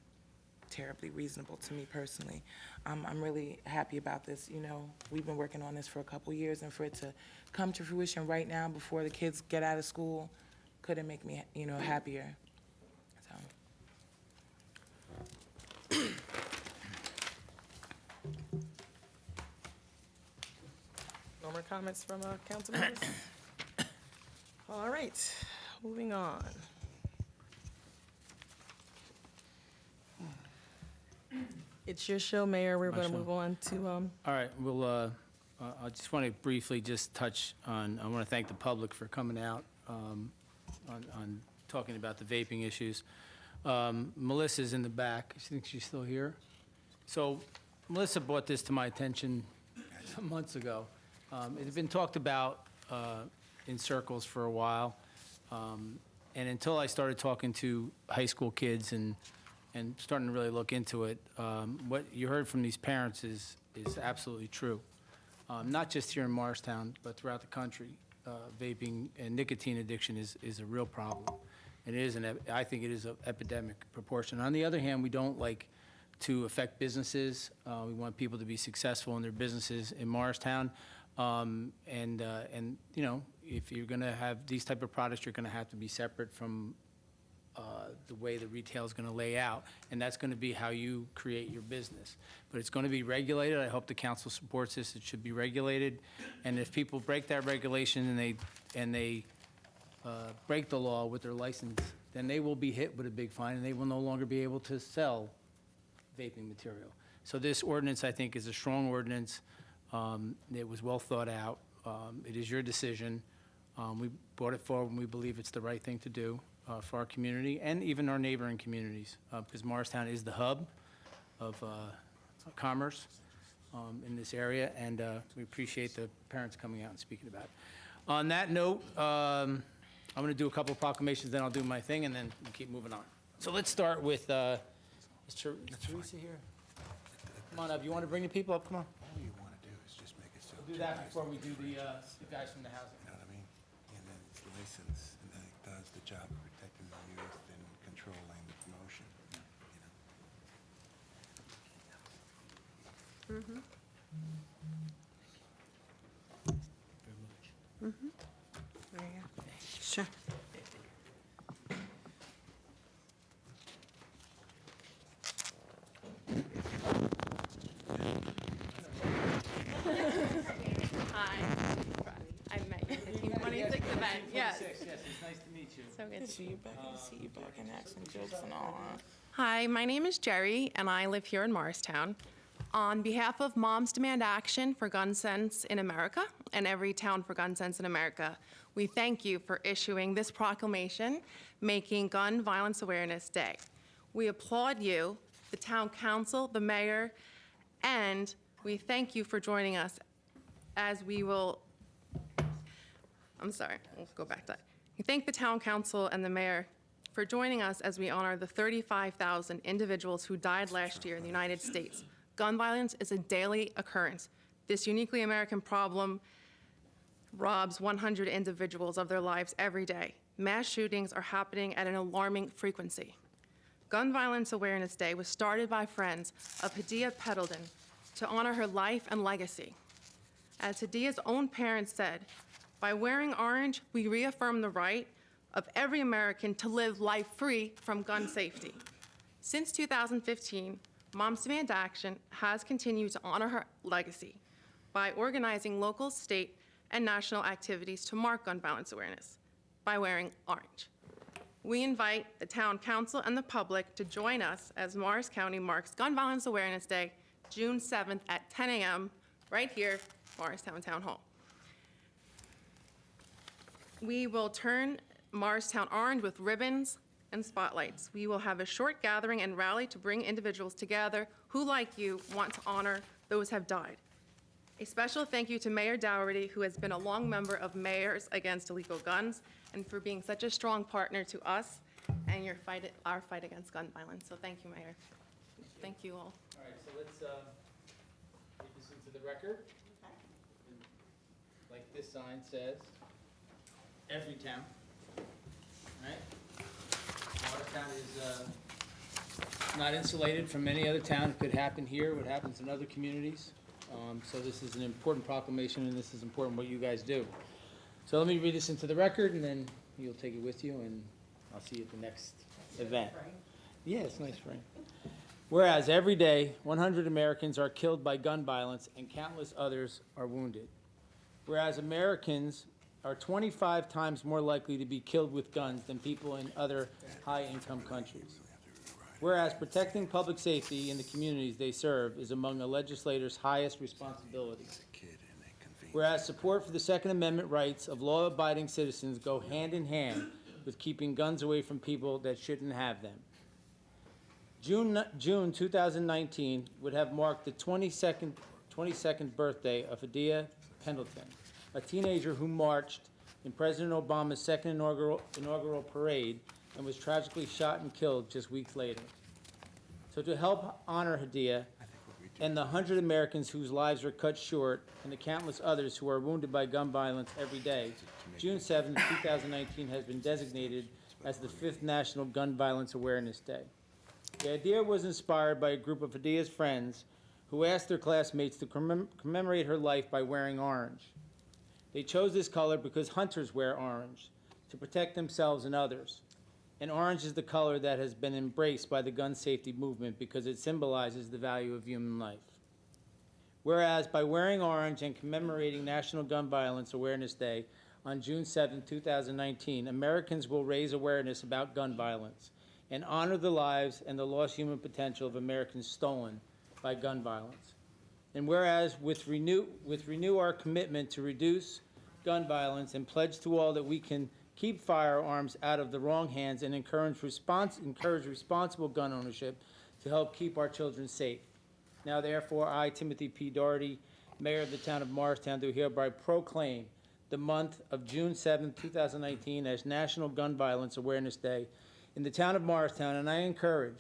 terribly reasonable to me personally. I'm really happy about this. We've been working on this for a couple years, and for it to come to fruition right now before the kids get out of school couldn't make me, happier. So. No more comments from council members? All right, moving on. It's your show, Mayor. We're going to move on to. All right, well, I just want to briefly just touch on, I want to thank the public for coming out on talking about the vaping issues. Melissa's in the back. I think she's still here. So Melissa brought this to my attention some months ago. It had been talked about in circles for a while. And until I started talking to high school kids and starting to really look into it, what you heard from these parents is absolutely true. Not just here in Morristown, but throughout the country. Vaping and nicotine addiction is a real problem. And it is I think it is an epidemic proportion. On the other hand, we don't like to affect businesses. We want people to be successful in their businesses in Morristown. And you know, if you're going to have these type of products, you're going to have to be separate from the way the retail is going to lay out, and that's going to be how you create your business. But it's going to be regulated. I hope the council supports this. It should be regulated, and if people break that regulation and they break the law with their license, then they will be hit with a big fine, and they will no longer be able to sell vaping material. So this ordinance, I think, is a strong ordinance. It was well thought out. It is your decision. We brought it forward, and we believe it's the right thing to do for our community and even our neighboring communities, because Morristown is the hub of commerce in this area, and we appreciate the parents coming out and speaking about it. On that note, I'm going to do a couple of proclamations, then I'll do my thing, and then we'll keep moving on. So let's start with, is Teresa here? Come on up. You want to bring the people up? Come on. All you want to do is just make it so. We'll do that before we do the guys from the housing. You know what I mean? And then it's licensed, and then it does the job of protecting the youth and controlling the promotion, you know? There you go. Sure. Hi. I met you at the Team 26 event, yes. Yes, it's nice to meet you. So good to See you back, see you back in action, jokes and all, huh? Hi, my name is Jerry, and I live here in Morristown. On behalf of Moms Demand Action for Gun Sense in America and Every Town for Gun Sense in America, we thank you for issuing this proclamation, making Gun Violence Awareness Day. We applaud you, the Town Council, the Mayor, and we thank you for joining us as we will, I'm sorry, we'll go back to that. We thank the Town Council and the Mayor for joining us as we honor the 35,000 individuals who died last year in the United States. Gun violence is a daily occurrence. This uniquely American problem robs 100 individuals of their lives every day. Mass shootings are happening at an alarming frequency. Gun Violence Awareness Day was started by friends of Hadia Peddleton to honor her life and legacy. As Hadia's own parents said, by wearing orange, we reaffirm the right of every American to live life free from gun safety. Since 2015, Moms Demand Action has continued to honor her legacy by organizing local, state, and national activities to mark gun violence awareness by wearing orange. We invite the Town Council and the public to join us as Morris County marks Gun Violence Awareness Day, June 7th at 10 a.m. right here, Morristown Town Hall. We will turn Morristown orange with ribbons and spotlights. We will have a short gathering and rally to bring individuals together who, like you, want to honor those who have died. A special thank you to Mayor Dougherty, who has been a long member of Mayors Against Illegal Guns, and for being such a strong partner to us and our fight against gun violence. So thank you, Mayor. Thank you all. All right, so let's get this into the record. Like this sign says, every town, right? Morristown is not insulated from any other town. It could happen here, what happens in other communities. So this is an important proclamation, and this is important what you guys do. So let me read this into the record, and then you'll take it with you, and I'll see you at the next event. Yeah, it's nice, Frank. Whereas every day, 100 Americans are killed by gun violence and countless others are wounded. Whereas Americans are 25 times more likely to be killed with guns than people in other high-income countries. Whereas protecting public safety in the communities they serve is among a legislator's highest responsibilities. Whereas support for the Second Amendment rights of law-abiding citizens go hand in hand with keeping guns away from people that shouldn't have them. June 2019 would have marked the 22nd birthday of Hadia Pendleton, a teenager who marched in President Obama's second inaugural parade and was tragically shot and killed just weeks later. So to help honor Hadia and the 100 Americans whose lives were cut short and the countless others who are wounded by gun violence every day, June 7, 2019 has been designated as the 5th National Gun Violence Awareness Day. The idea was inspired by a group of Hadia's friends who asked their classmates to commemorate her life by wearing orange. They chose this color because hunters wear orange to protect themselves and others. And orange is the color that has been embraced by the gun safety movement because it symbolizes the value of human life. Whereas by wearing orange and commemorating National Gun Violence Awareness Day on June 7, 2019, Americans will raise awareness about gun violence and honor the lives and the lost human potential of Americans stolen by gun violence. And whereas with renew our commitment to reduce gun violence and pledge to all that we can keep firearms out of the wrong hands and encourage responsible gun ownership to help keep our children safe. Now therefore, I, Timothy P. Doherty, Mayor of the Town of Morristown, do hereby proclaim the month of June 7, 2019 as National Gun Violence Awareness Day in the Town of Morristown, and I encourage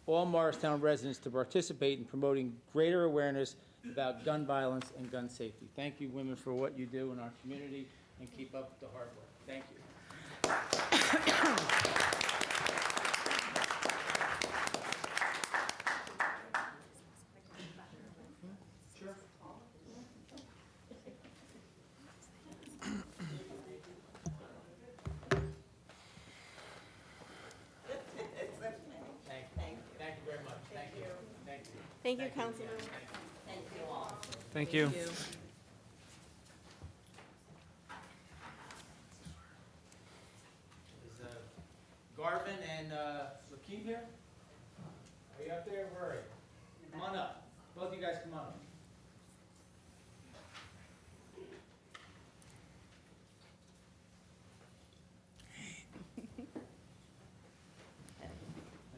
all Morristown residents to participate in promoting greater awareness about gun violence and gun safety. Thank you, women, for what you do in our community, and keep up the hard work. Thank you. Thank you very much. Thank you. Thank you. Thank you, Councilman. Thank you all. Thank you. Is Garvin and Lakeem here? Are you up there? Where are you? Come on up. Both of you guys come on up.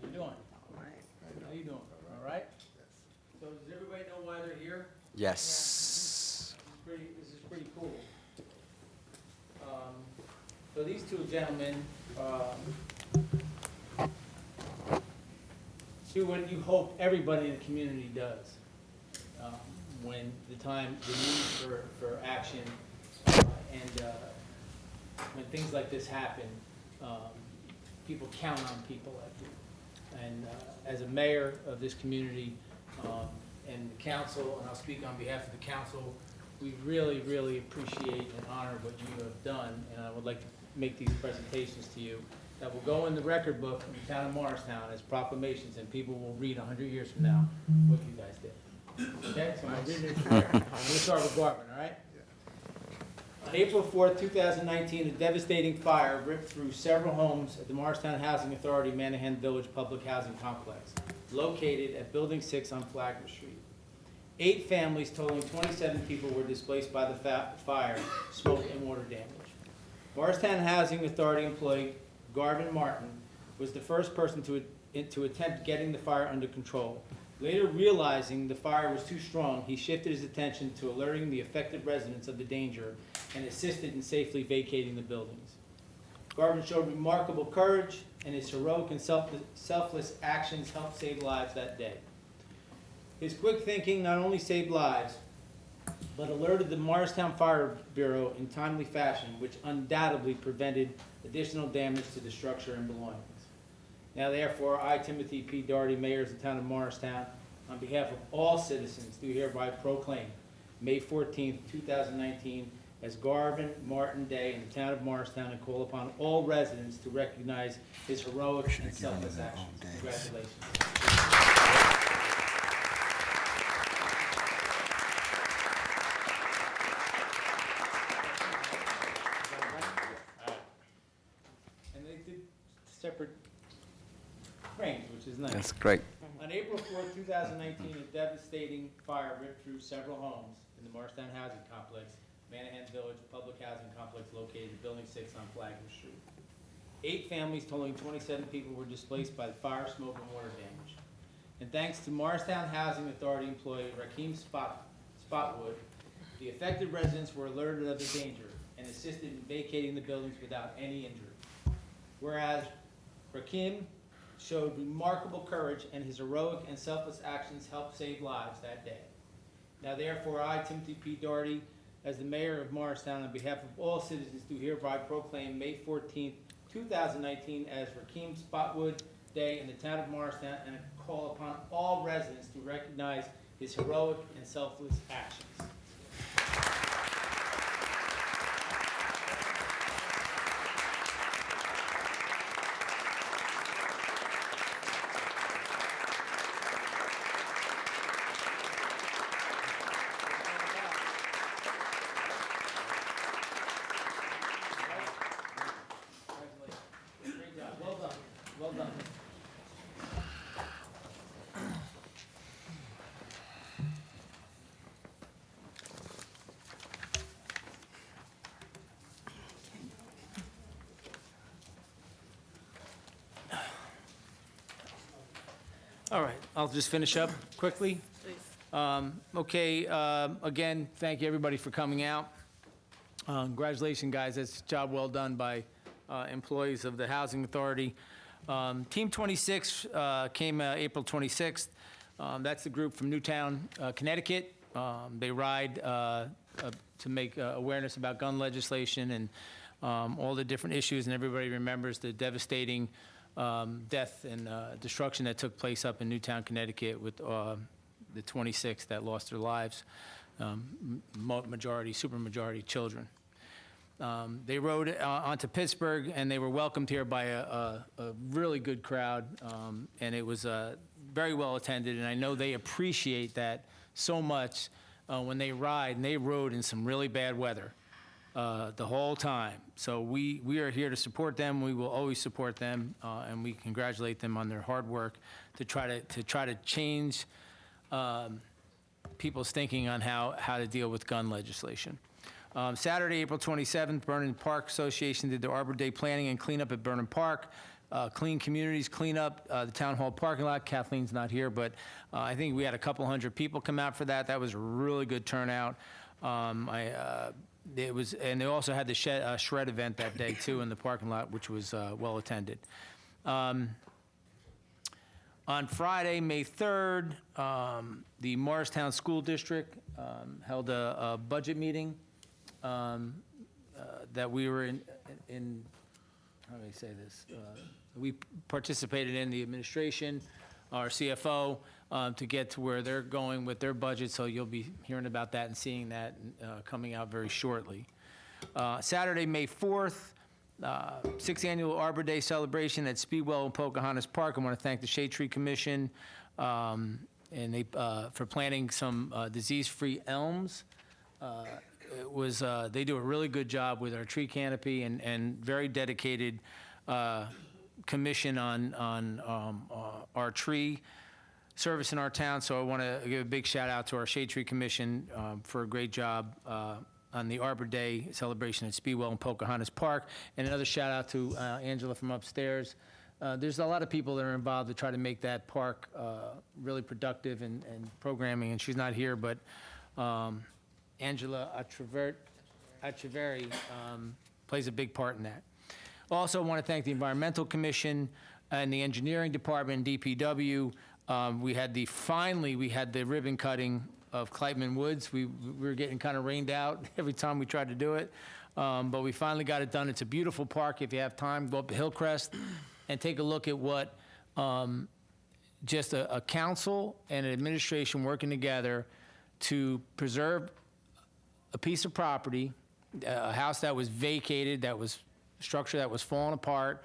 How you doing? All right. How you doing? All right? So does everybody know why they're here? Yes. This is pretty cool. So these two gentlemen do what you hope everybody in the community does when the need for action and when things like this happen, people count on people like you. And as a mayor of this community and the council, and I'll speak on behalf of the council, we really, really appreciate and honor what you have done, and I would like to make these presentations to you that will go in the record book in the town of Morristown as proclamations, and people will read 100 years from now what you guys did. Okay, so I'm gonna read it from there. I'm gonna start with Garvin, all right? On April 4th, 2019, a devastating fire ripped through several homes at the Morristown Housing Authority Manahan Village Public Housing Complex, located at Building 6 on Flagler Street. 8 families totaling 27 people were displaced by the fire, smoke, and water damage. Morristown Housing Authority employee Garvin Martin was the first person to attempt getting the fire under control. Later realizing the fire was too strong, he shifted his attention to alerting the affected residents of the danger and assisted in safely vacating the buildings. Garvin showed remarkable courage, and his heroic and selfless actions helped save lives that day. His quick thinking not only saved lives, but alerted the Morristown Fire Bureau in timely fashion, which undoubtedly prevented additional damage to the structure and belongings. Now therefore, I, Timothy P. Doherty, Mayor of the Town of Morristown, on behalf of all citizens, do hereby proclaim May 14th, 2019 as Garvin Martin Day in the Town of Morristown, and call upon all residents to recognize his heroic and selfless actions. Congratulations. Separate frames, which is nice. That's great. On April 4th, 2019, a devastating fire ripped through several homes in the Morristown Housing Complex, Manahan Village Public Housing Complex located at Building 6 on Flagler Street. 8 families totaling 27 people were displaced by the fire, smoke, and water damage. And thanks to Morristown Housing Authority employee Rakeem Spotwood, the affected residents were alerted of the danger and assisted in vacating the buildings without any injury. Whereas Rakeem showed remarkable courage, and his heroic and selfless actions helped save lives that day. Now therefore, I, Timothy P. Doherty, as the Mayor of Morristown, on behalf of all citizens, do hereby proclaim May 14th, 2019 as Rakeem Spotwood Day in the town of Morristown, and call upon all residents to recognize his heroic and selfless actions. Great job. Well done. Well done. All right, I'll just finish up quickly. Okay, again, thank you, everybody, for coming out. Congratulations, guys. That's a job well done by employees of the Housing Authority. Team 26 came April 26th. That's the group from Newtown, Connecticut. They ride to make awareness about gun legislation and all the different issues, and everybody remembers the devastating death and destruction that took place up in Newtown, Connecticut with the 26 that lost their lives, supermajority children. They rode onto Pittsburgh, and they were welcomed here by a really good crowd, and it was very well attended, and I know they appreciate that so much when they ride, and they rode in some really bad weather the whole time. So we are here to support them. We will always support them, and we congratulate them on their hard work to try to change people's thinking on how to deal with gun legislation. Saturday, April 27th, Vernon Park Association did their Arbor Day planning and cleanup at Vernon Park. Clean Communities cleanup, the Town Hall parking lot. Kathleen's not here, but I think we had a couple hundred people come out for that. That was a really good turnout. It was, and they also had the shred event that day too in the parking lot, which was well attended. On Friday, May 3rd, the Morristown School District held a budget meeting that we were in, how do I say this? We participated in the administration, our CFO, to get to where they're going with their budget, so you'll be hearing about that and seeing that coming out very shortly. Saturday, May 4th, 6th Annual Arbor Day celebration at Speedwell and Pocahontas Park. I want to thank the Shade Tree Commission and they for planting some disease-free elms. It was, they do a really good job with our tree canopy and very dedicated commission on our tree service in our town. So I want to give a big shout out to our Shade Tree Commission for a great job on the Arbor Day celebration at Speedwell and Pocahontas Park. And another shout out to Angela from upstairs. There's a lot of people that are involved to try to make that park really productive and programming, and she's not here, but Angela Acheverry plays a big part in that. Also want to thank the Environmental Commission and the Engineering Department, DPW. Finally we had the ribbon cutting of Kleitman Woods. We were getting kind of rained out every time we tried to do it, but we finally got it done. It's a beautiful park. If you have time, go up to Hillcrest and take a look at what just a council and an administration working together to preserve a piece of property, a house that was vacated, that was structure that was falling apart,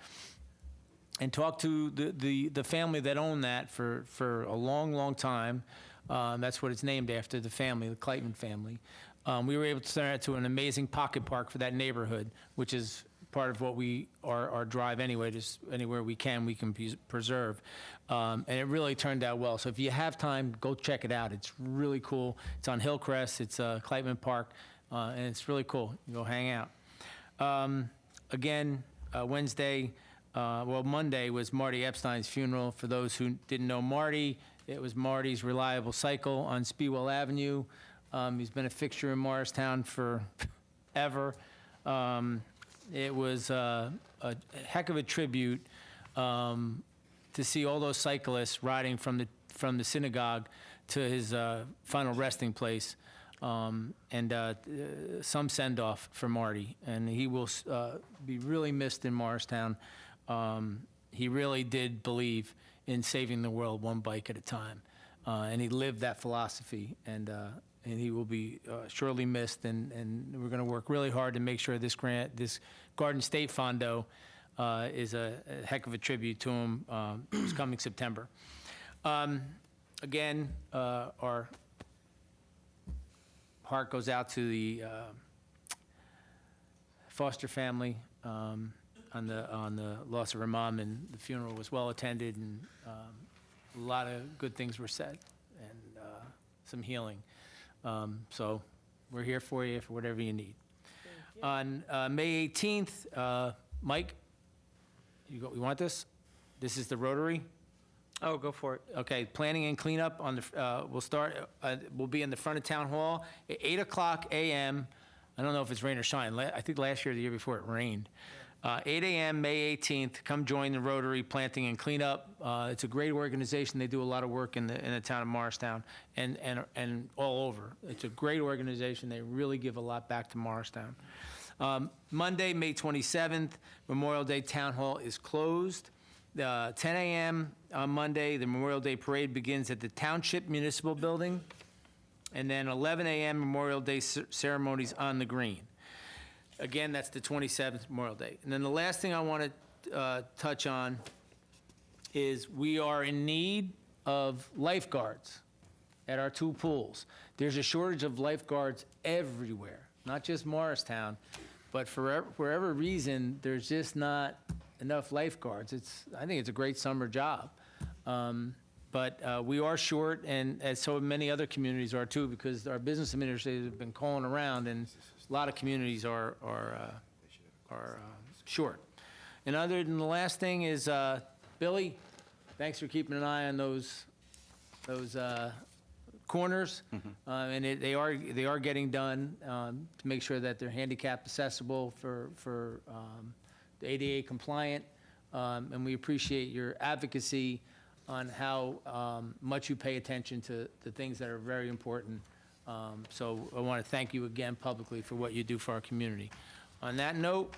and talk to the family that owned that for a long, long time. That's what it's named after, the family, the Kleitman family. We were able to turn it to an amazing pocket park for that neighborhood, which is part of what our drive anyway, just anywhere we can preserve. And it really turned out well. So if you have time, go check it out. It's really cool. It's on Hillcrest. It's Kleitman Park, and it's really cool. You go hang out. Again, Monday was Marty Epstein's funeral. For those who didn't know Marty, it was Marty's Reliable Cycle on Speedwell Avenue. He's been a fixture in Morristown forever. It was a heck of a tribute to see all those cyclists riding from the synagogue to his final resting place. and some send-off for Marty, and he will be really missed in Morristown. He really did believe in saving the world one bike at a time, and he lived that philosophy, and he will be surely missed, and we're going to work really hard to make sure this Garden State Fondo is a heck of a tribute to him. It's coming September. Again, our heart goes out to the Foster family on the loss of her mom, and the funeral was well attended, and a lot of good things were said, and some healing. So we're here for you for whatever you need. On May 18th, Mike, you want this? This is the Rotary. Oh, go for it. Okay, planning and cleanup on the, we'll be in the front of Town Hall at 8:00 a.m. I don't know if it's rain or shine. I think last year or the year before it rained. 8 a.m., May 18th, come join the Rotary Planting and Cleanup. It's a great organization. They do a lot of work in the town of Morristown and all over. It's a great organization. They really give a lot back to Morristown. Monday, May 27th, Memorial Day Town Hall is closed. 10 a.m. on Monday, the Memorial Day Parade begins at the Township Municipal Building. And then 11 a.m. Memorial Day ceremonies on the green. Again, that's the 27th Memorial Day. And then the last thing I want to touch on is we are in need of lifeguards at our 2 pools. There's a shortage of lifeguards everywhere, not just Morristown, but for whatever reason, there's just not enough lifeguards. I think it's a great summer job. But we are short, and as so many other communities are too, because our business administrators have been calling around, and a lot of communities are short. And other than the last thing is, Billy, thanks for keeping an eye on those corners. And they are getting done to make sure that they're handicap accessible for the ADA compliant. And we appreciate your advocacy on how much you pay attention to the things that are very important. So I want to thank you again publicly for what you do for our community. On that note,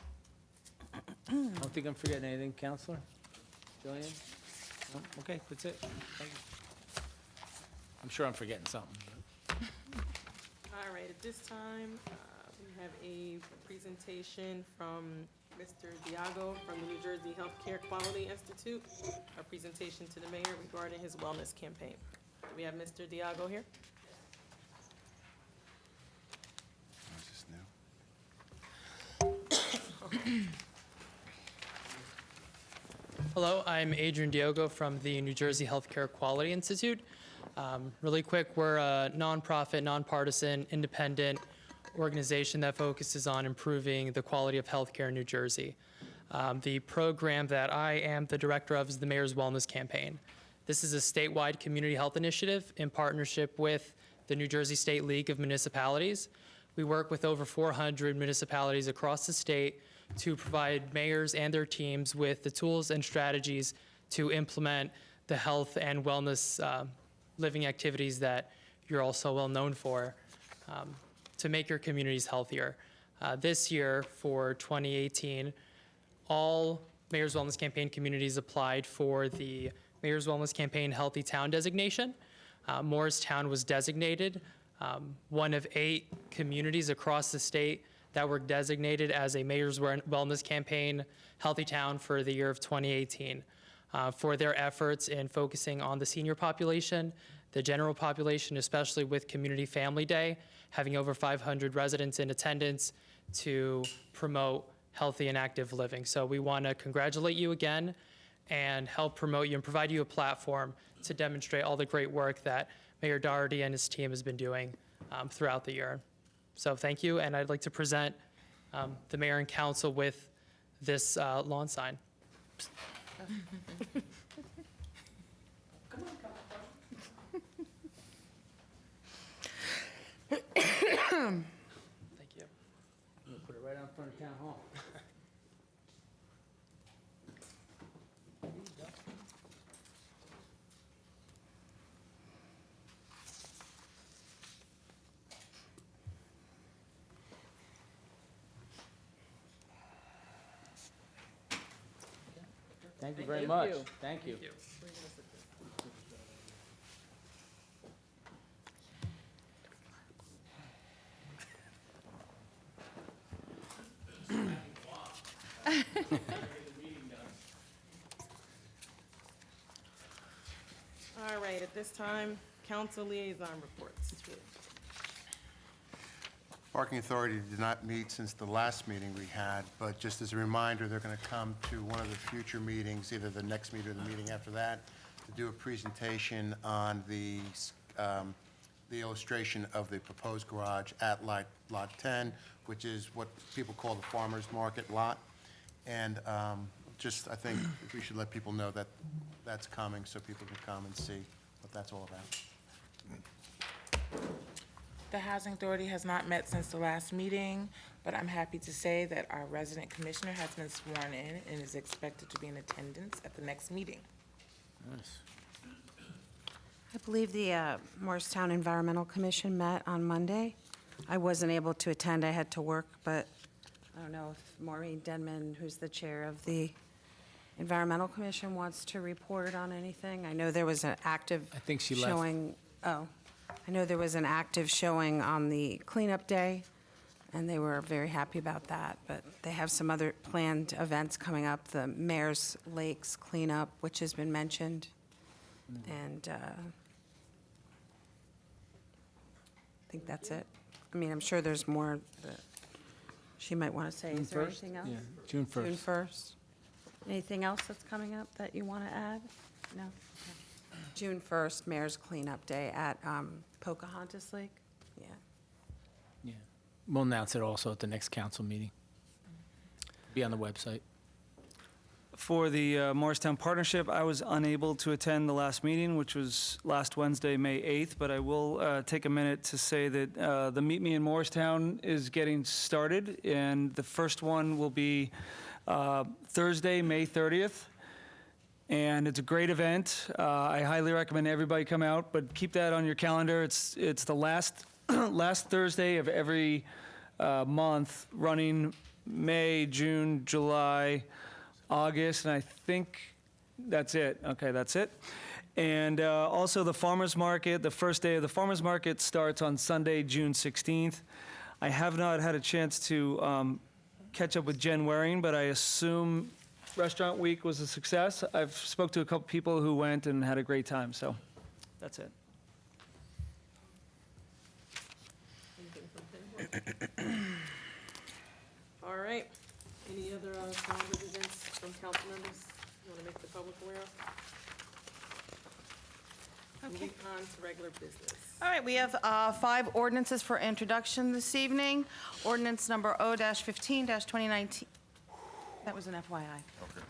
I don't think I'm forgetting anything, Counselor? Jillian? No? Okay, that's it. Thank you. I'm sure I'm forgetting something. All right, at this time, we have a presentation from Mr. Diago from the New Jersey Healthcare Quality Institute, a presentation to the mayor regarding his wellness campaign. Do we have Mr. Diago here? Is this new? Hello, I'm Adrian Diogo from the New Jersey Healthcare Quality Institute. Really quick, we're a nonprofit, nonpartisan, independent organization that focuses on improving the quality of healthcare in New Jersey. The program that I am the director of is the Mayor's Wellness Campaign. This is a statewide community health initiative in partnership with the New Jersey State League of Municipalities. We work with over 400 municipalities across the state to provide mayors and their teams with the tools and strategies to implement the health and wellness living activities that you're all so well known for to make your communities healthier. This year, for 2018, all Mayor's Wellness Campaign communities applied for the Mayor's Wellness Campaign Healthy Town designation. Morristown was designated one of 8 communities across the state that were designated as a Mayor's Wellness Campaign Healthy Town for the year of 2018 for their efforts in focusing on the senior population, the general population, especially with Community Family Day, having over 500 residents in attendance to promote healthy and active living. So we want to congratulate you again and help promote you and provide you a platform to demonstrate all the great work that Mayor Doherty and his team has been doing throughout the year. So thank you, and I'd like to present the mayor and council with this lawn sign. Thank you. I'm gonna put it right out in front of Town Hall. Thank you very much. Thank you. All right, at this time, council liaison reports. Parking Authority did not meet since the last meeting we had, but just as a reminder, they're going to come to one of the future meetings, either the next meeting or the meeting after that, to do a presentation on the illustration of the proposed garage at Lot 10, which is what people call the farmer's market lot. And I think we should let people know that that's coming, so people can come and see what that's all about. The Housing Authority has not met since the last meeting, but I'm happy to say that our resident commissioner has been sworn in and is expected to be in attendance at the next meeting. Nice. I believe the Morristown Environmental Commission met on Monday. I wasn't able to attend, I had to work, but I don't know if Maureen Denman, who's the chair of the Environmental Commission, wants to report on anything. I know there was an active I think she left. showing. Oh, I know there was an active showing on the cleanup day, and they were very happy about that, but they have some other planned events coming up, the Mayor's Lakes cleanup, which has been mentioned, and I think that's it. I mean, I'm sure there's more that she might want to say. June Is there 1st? anything else? Yeah, June 1st. June 1st. Anything else that's coming up that you want to add? No? Okay. June 1st, Mayor's Cleanup Day at Pocahontas Lake. Yeah. Yeah. We'll announce it also at the next council meeting. Be on the website. For the Morristown Partnership, I was unable to attend the last meeting, which was last Wednesday, May 8th, but I will take a minute to say that the Meet Me in Morristown is getting started, and the first one will be Thursday, May 30th. And it's a great event. I highly recommend everybody come out, but keep that on your calendar. It's the last Thursday of every month, running May, June, July, August, and I think that's it. Okay, that's it. And also the farmers market, the first day of the farmers market starts on Sunday, June 16th. I have not had a chance to catch up with Jen Waring, but I assume Restaurant Week was a success. I've spoke to a couple people who went and had a great time, so that's it. All right. Any other calendar events from council members you want to make the public aware of? Moving on to regular business. All right, we have 5 ordinances for introduction this evening. Ordinance number O-15-2019. That was an FYI. Okay.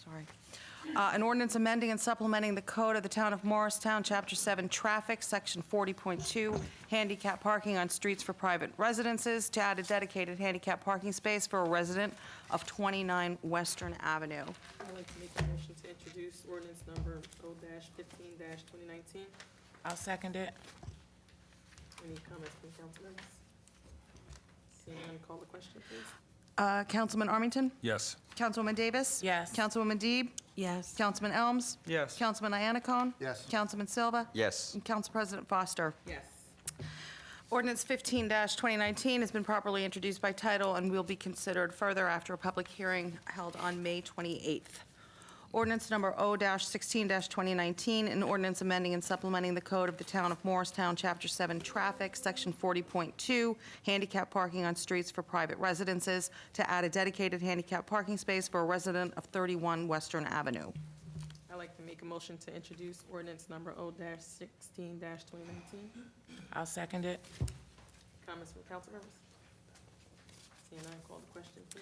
Sorry. An ordinance amending and supplementing the code of the town of Morristown, Chapter 7, Traffic, Section 40.2, handicap parking on streets for private residences, to add a dedicated handicap parking space for a resident of 29 Western Avenue. I'd like to make a motion to introduce ordinance number O-15-2019. I'll second it. Any comments from council members? Seeing none, call the question, please. Councilman Armington? Yes. Councilwoman Davis? Yes. Councilwoman Deeb? Yes. Councilman Elms? Yes. Councilman Iannacone? Yes. Councilman Silva? Yes. And Council President Foster? Yes. Ordinance 15-2019 has been properly introduced by title and will be considered further after a public hearing held on May 28th. Ordinance number O-16-2019, an ordinance amending and supplementing the code of the town of Morristown, Chapter 7, Traffic, Section 40.2, handicap parking on streets for private residences, to add a dedicated handicap parking space for a resident of 31 Western Avenue. I'd like to make a motion to introduce ordinance number O-16-2019. I'll second it. Comments from council members? Seeing none, call the question, please.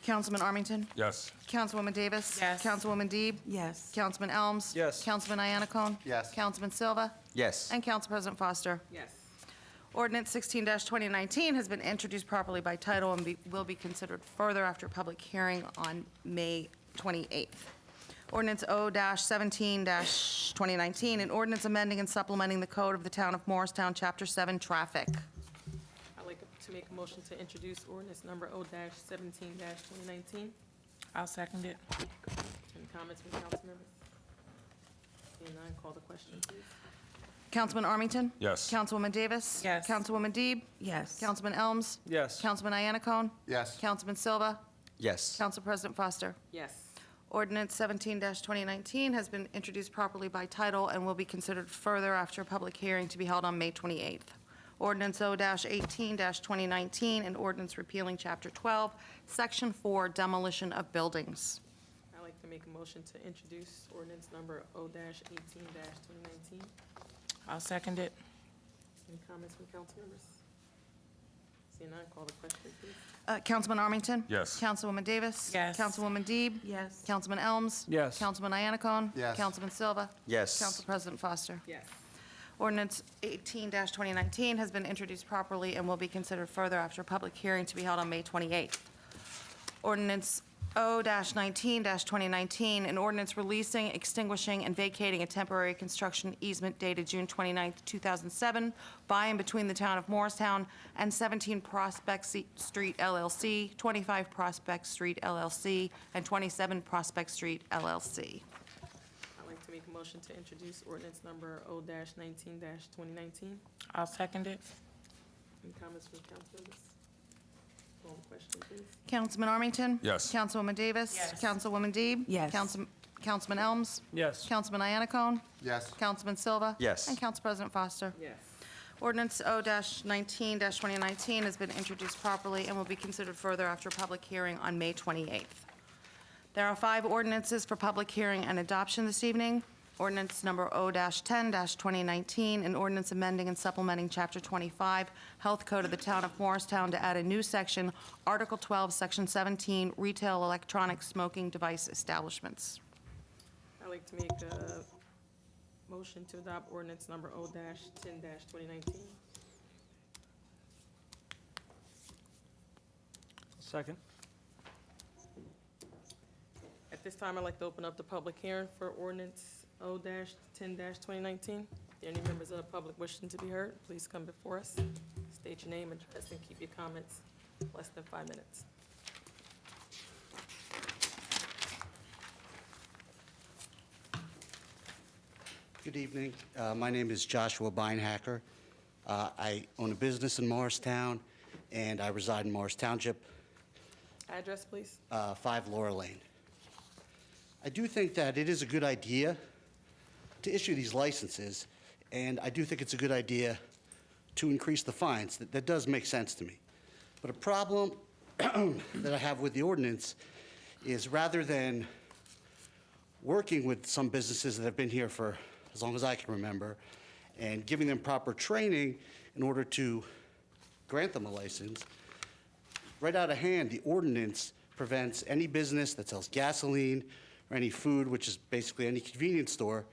Councilman Armington? Yes. Councilwoman Davis? Yes. Councilwoman Deeb? Yes. Councilman Elms? Yes. Councilman Iannacone? Yes. Councilman Silva? Yes. And Council President Foster? Yes. Ordinance 16-2019 has been introduced properly by title and will be considered further after a public hearing on May 28th. Ordinance O-17-2019, an ordinance amending and supplementing the code of the town of Morristown, Chapter 7, Traffic. I'd like to make a motion to introduce ordinance number O-17-2019. I'll second it. Any comments from council members? Seeing none, call the question, please. Councilman Armington? Yes. Councilwoman Davis? Yes. Councilwoman Deeb? Yes. Councilman Elms? Yes. Councilman Iannicone? Yes. Councilman Silva? Yes. Council President Foster? Yes. Ordinance 17-2019 has been introduced properly by title and will be considered further after a public hearing to be held on May 28th. Ordinance O-18-2019, an ordinance repealing Chapter 12, Section 4, demolition of buildings. I'd like to make a motion to introduce ordinance number O-18-2019. I'll second it. Any comments from council members? Seeing none, call the question, please. Councilman Armington? Yes. Councilwoman Davis? Yes. Councilwoman Deeb? Yes. Councilman Elms? Yes. Councilman Iannicone? Yes. Councilman Silva? Yes. Council President Foster? Yes. Ordinance 18-2019 has been introduced properly and will be considered further after a public hearing to be held on May 28th. Ordinance O-19-2019, an ordinance releasing, extinguishing, and vacating a temporary construction easement dated June 29th, 2007, by and between the town of Morristown and 17 Prospect Street LLC, 25 Prospect Street LLC, and 27 Prospect Street LLC. I'd like to make a motion to introduce ordinance number O-19-2019. I'll second it. Any comments from council members? Call the question, please. Councilman Armington? Yes. Councilwoman Davis? Yes. Councilwoman Deeb? Yes. Councilman Elms? Yes. Councilman Iannicone? Yes. Councilman Silva? Yes. And Council President Foster? Yes. Ordinance O-19-2019 has been introduced properly and will be considered further after a public hearing on May 28th. There are 5 ordinances for public hearing and adoption this evening. Ordinance number O-10-2019, an ordinance amending and supplementing Chapter 25, Health Code of the Town of Morristown to add a new section, Article 12, Section 17, Retail Electronic Smoking Device Establishments. I'd like to make a motion to adopt ordinance number O-10-2019. Second. At this time, I'd like to open up the public hearing for ordinance O-10-2019. Any members of the public wishing to be heard, please come before us. State your name and address and keep your comments less than 5 minutes. Good evening. My name is Joshua Beinhacker. I own a business in Morristown, and I reside in Morris Township, Address, please. 5 Laura Lane. I do think that it is a good idea to issue these licenses, and I do think it's a good idea to increase the fines. That does make sense to me. But a problem that I have with the ordinance is rather than working with some businesses that have been here for as long as I can remember and giving them proper training in order to grant them a license, right out of hand, the ordinance prevents any business that sells gasoline or any food, which is basically any convenience store,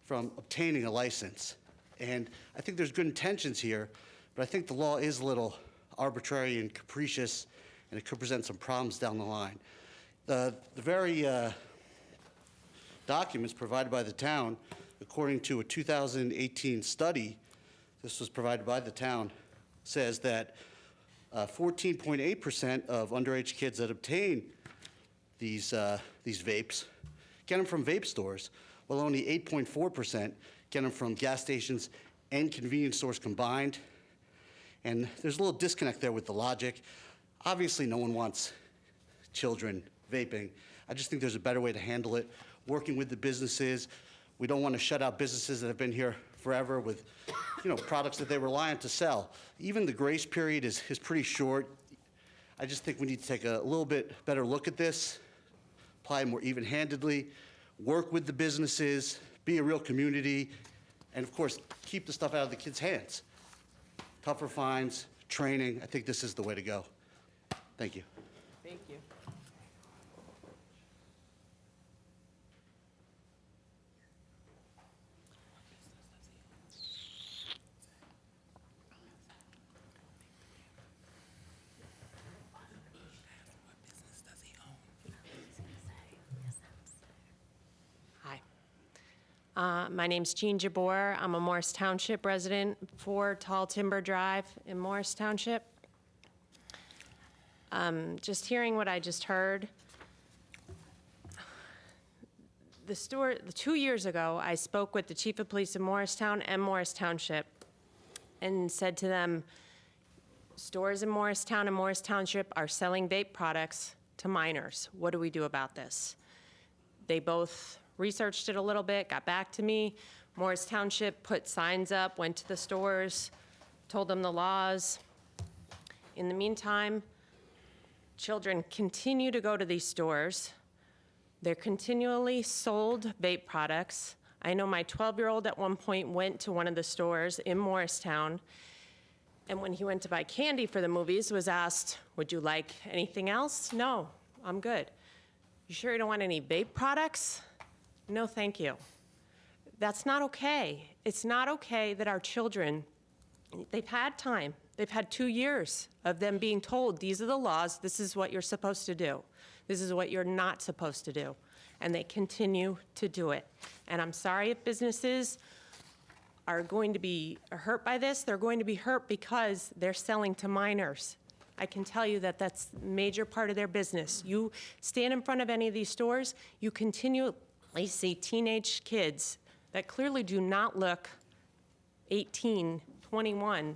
from obtaining a license. And I think there's good intentions here, but I think the law is a little arbitrary and capricious, and it could present some problems down the line. The very documents provided by the town, according to a 2018 study, this was provided by the town, says that 14.8% of underage kids that obtain these vapes get them from vape stores, while only 8.4% get them from gas stations and convenience stores combined. And there's a little disconnect there with the logic. Obviously, no one wants children vaping. I just think there's a better way to handle it, working with the businesses. We don't want to shut out businesses that have been here forever with, products that they rely on to sell. Even the grace period is pretty short. I just think we need to take a little bit better look at this, apply more even-handedly, work with the businesses, be a real community, and of course, keep the stuff out of the kids' hands. Tougher fines, training, I think this is the way to go. Thank you. Thank you. My name's Jean Jabor. I'm a Morris Township resident, 4 Tall Timber Drive in Morris Township. Just hearing what I just heard, the store, 2 years ago, I spoke with the chief of police in Morristown and Morris Township and said to them, stores in Morristown and Morris Township are selling vape products to minors. What do we do about this? They both researched it a little bit, got back to me. Morris Township put signs up, went to the stores, told them the laws. In the meantime, children continue to go to these stores. They're continually sold vape products. I know my 12-year-old at one point went to one of the stores in Morristown, and when he went to buy candy for the movies, was asked, would you like anything else? No, I'm good. You sure you don't want any vape products? No, thank you. That's not okay. It's not okay that our children, they've had time. They've had 2 years of them being told, these are the laws, this is what you're supposed to do. This is what you're not supposed to do. And they continue to do it. And I'm sorry if businesses are going to be hurt by this. They're going to be hurt because they're selling to minors. I can tell you that that's a major part of their business. You stand in front of any of these stores, you continually see teenage kids that clearly do not look 18, 21.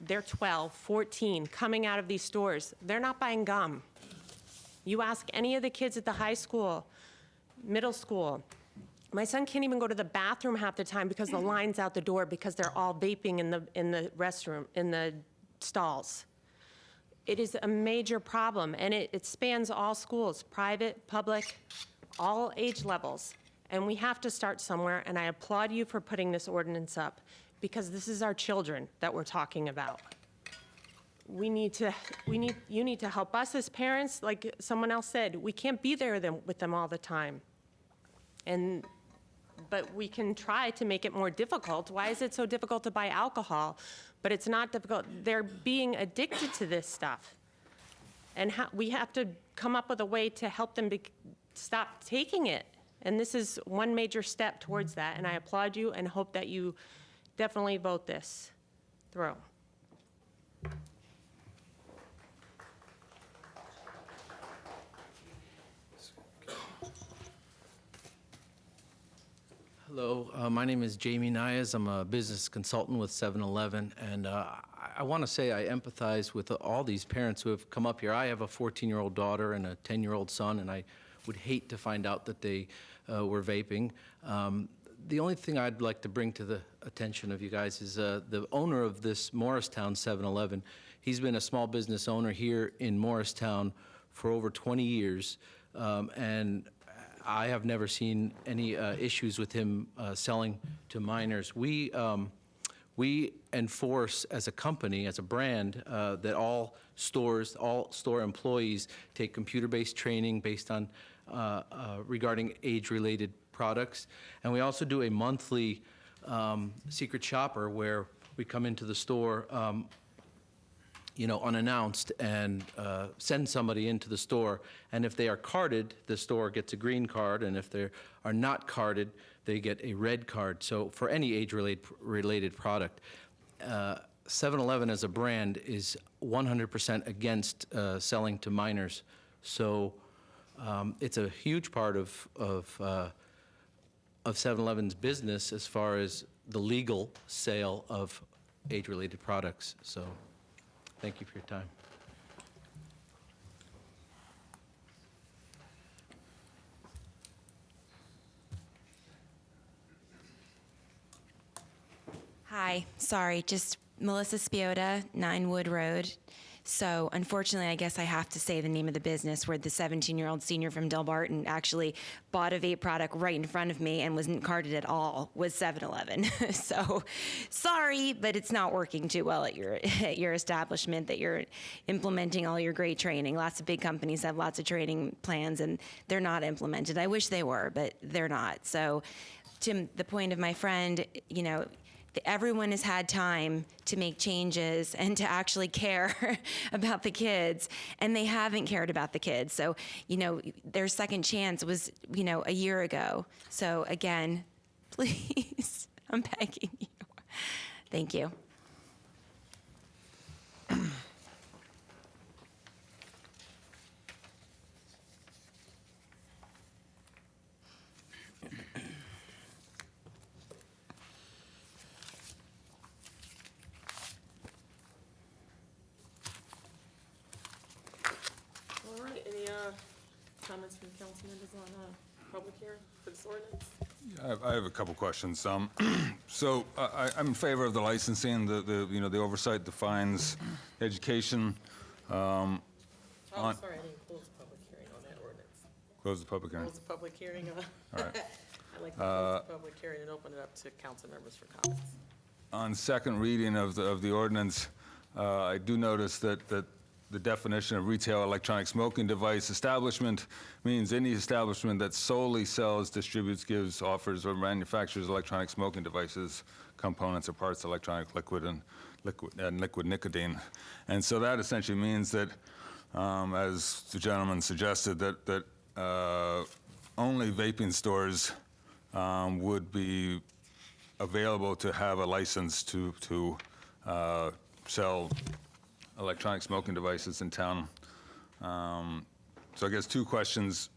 They're 12, 14, coming out of these stores. They're not buying gum. You ask any of the kids at the high school, middle school, my son can't even go to the bathroom half the time because the line's out the door because they're all vaping in the restroom, in the stalls. It is a major problem, and it spans all schools, private, public, all age levels. And we have to start somewhere, and I applaud you for putting this ordinance up, because this is our children that we're talking about. You need to help us as parents. Like someone else said, we can't be there with them all the time. But we can try to make it more difficult. Why is it so difficult to buy alcohol? But it's not difficult. They're being addicted to this stuff. And we have to come up with a way to help them stop taking it. And this is one major step towards that. And I applaud you and hope that you definitely vote this through. Hello, my name is Jamie Nyes. I'm a business consultant with 7-Eleven, and I want to say I empathize with all these parents who have come up here. I have a 14-year-old daughter and a 10-year-old son, and I would hate to find out that they were vaping. The only thing I'd like to bring to the attention of you guys is the owner of this Morristown 7-Eleven. He's been a small business owner here in Morristown for over 20 years, and I have never seen any issues with him selling to minors. We enforce as a company, as a brand, that all stores, all store employees take computer-based training based on regarding age-related products. And we also do a monthly secret shopper where we come into the store unannounced and send somebody into the store. And if they are carded, the store gets a green card. And if they are not carded, they get a red card. So for any age-related product, 7-Eleven as a brand is 100% against selling to minors. So it's a huge part of 7-Eleven's business as far as the legal sale of age-related products. So thank you for your time. Hi, sorry, just Melissa Spiota, 9 Wood Road. So unfortunately, I guess I have to say the name of the business where the 17-year-old senior from Del Barton actually bought a vape product right in front of me and wasn't carded at all, was 7-Eleven. So sorry, but it's not working too well at your establishment that you're implementing all your great training. Lots of big companies have lots of training plans and they're not implemented. I wish they were, but they're not. So to the point of my friend, everyone has had time to make changes and to actually care about the kids, and they haven't cared about the kids. So, their second chance was, a year ago. So again, please, I'm begging you. Thank you. questions on public hearing for this ordinance? I have a couple questions. So I'm in favor of the licensing, the oversight, the fines, education. Oh, sorry, I didn't close the public hearing on that ordinance. Close the public hearing. Close the public hearing on. All right. I'd like to close the public hearing and open it up to council members for comments. On second reading of the ordinance, I do notice that the definition of retail electronic smoking device establishment means any establishment that solely sells, distributes, gives, offers, or manufactures electronic smoking devices, components, or parts of electronic liquid and liquid nicotine. And so that essentially means that, as the gentleman suggested, that only vaping stores would be available to have a license to sell electronic smoking devices in town. So I guess two questions.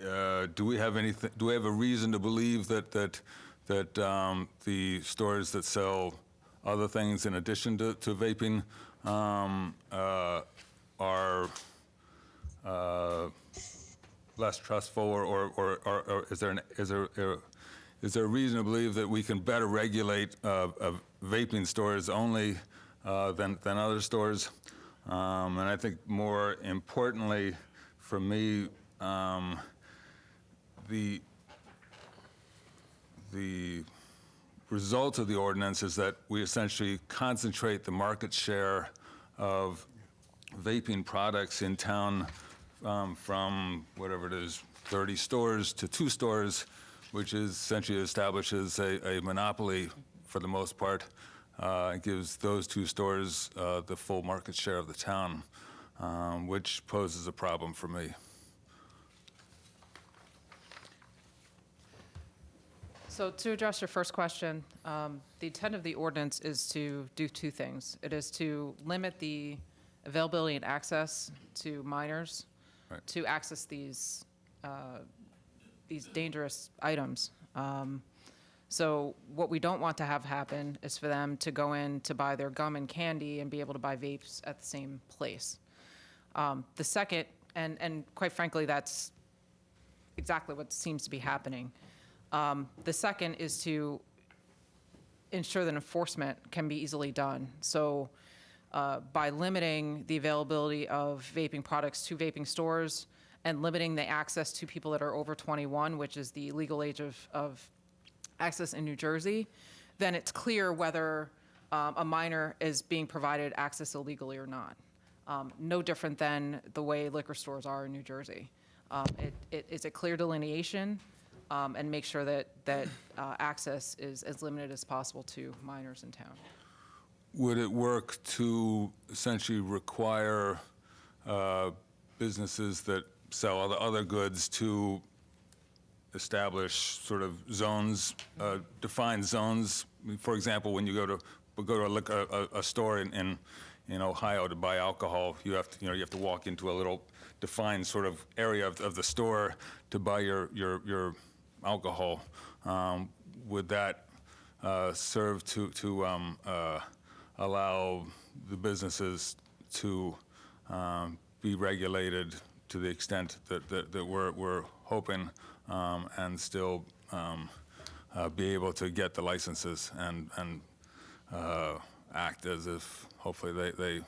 Do we have a reason to believe that the stores that sell other things in addition to vaping are less trustful, or is there a reason to believe that we can better regulate vaping stores only than other stores? And I think more importantly for me, the result of the ordinance is that we essentially concentrate the market share of vaping products in town from whatever it is, 30 stores to 2 stores, which is essentially establishes a monopoly for the most part. It gives those 2 stores the full market share of the town, which poses a problem for me. So to address your first question, the intent of the ordinance is to do 2 things. It is to limit the availability and access to minors to access these dangerous items. So what we don't want to have happen is for them to go in to buy their gum and candy and be able to buy vapes at the same place. The second, and quite frankly, that's exactly what seems to be happening. The second is to ensure that enforcement can be easily done. So by limiting the availability of vaping products to vaping stores and limiting the access to people that are over 21, which is the legal age of access in New Jersey, then it's clear whether a minor is being provided access illegally or not. No different than the way liquor stores are in New Jersey. It is a clear delineation and make sure that access is as limited as possible to minors in town. Would it work to essentially require businesses that sell other goods to establish sort of zones, defined zones? For example, when you go to a store in Ohio to buy alcohol, you have to walk into a little defined sort of area of the store to buy your alcohol. Would that serve to allow the businesses to be regulated to the extent that we're hoping, and still be able to get the licenses and act as if hopefully they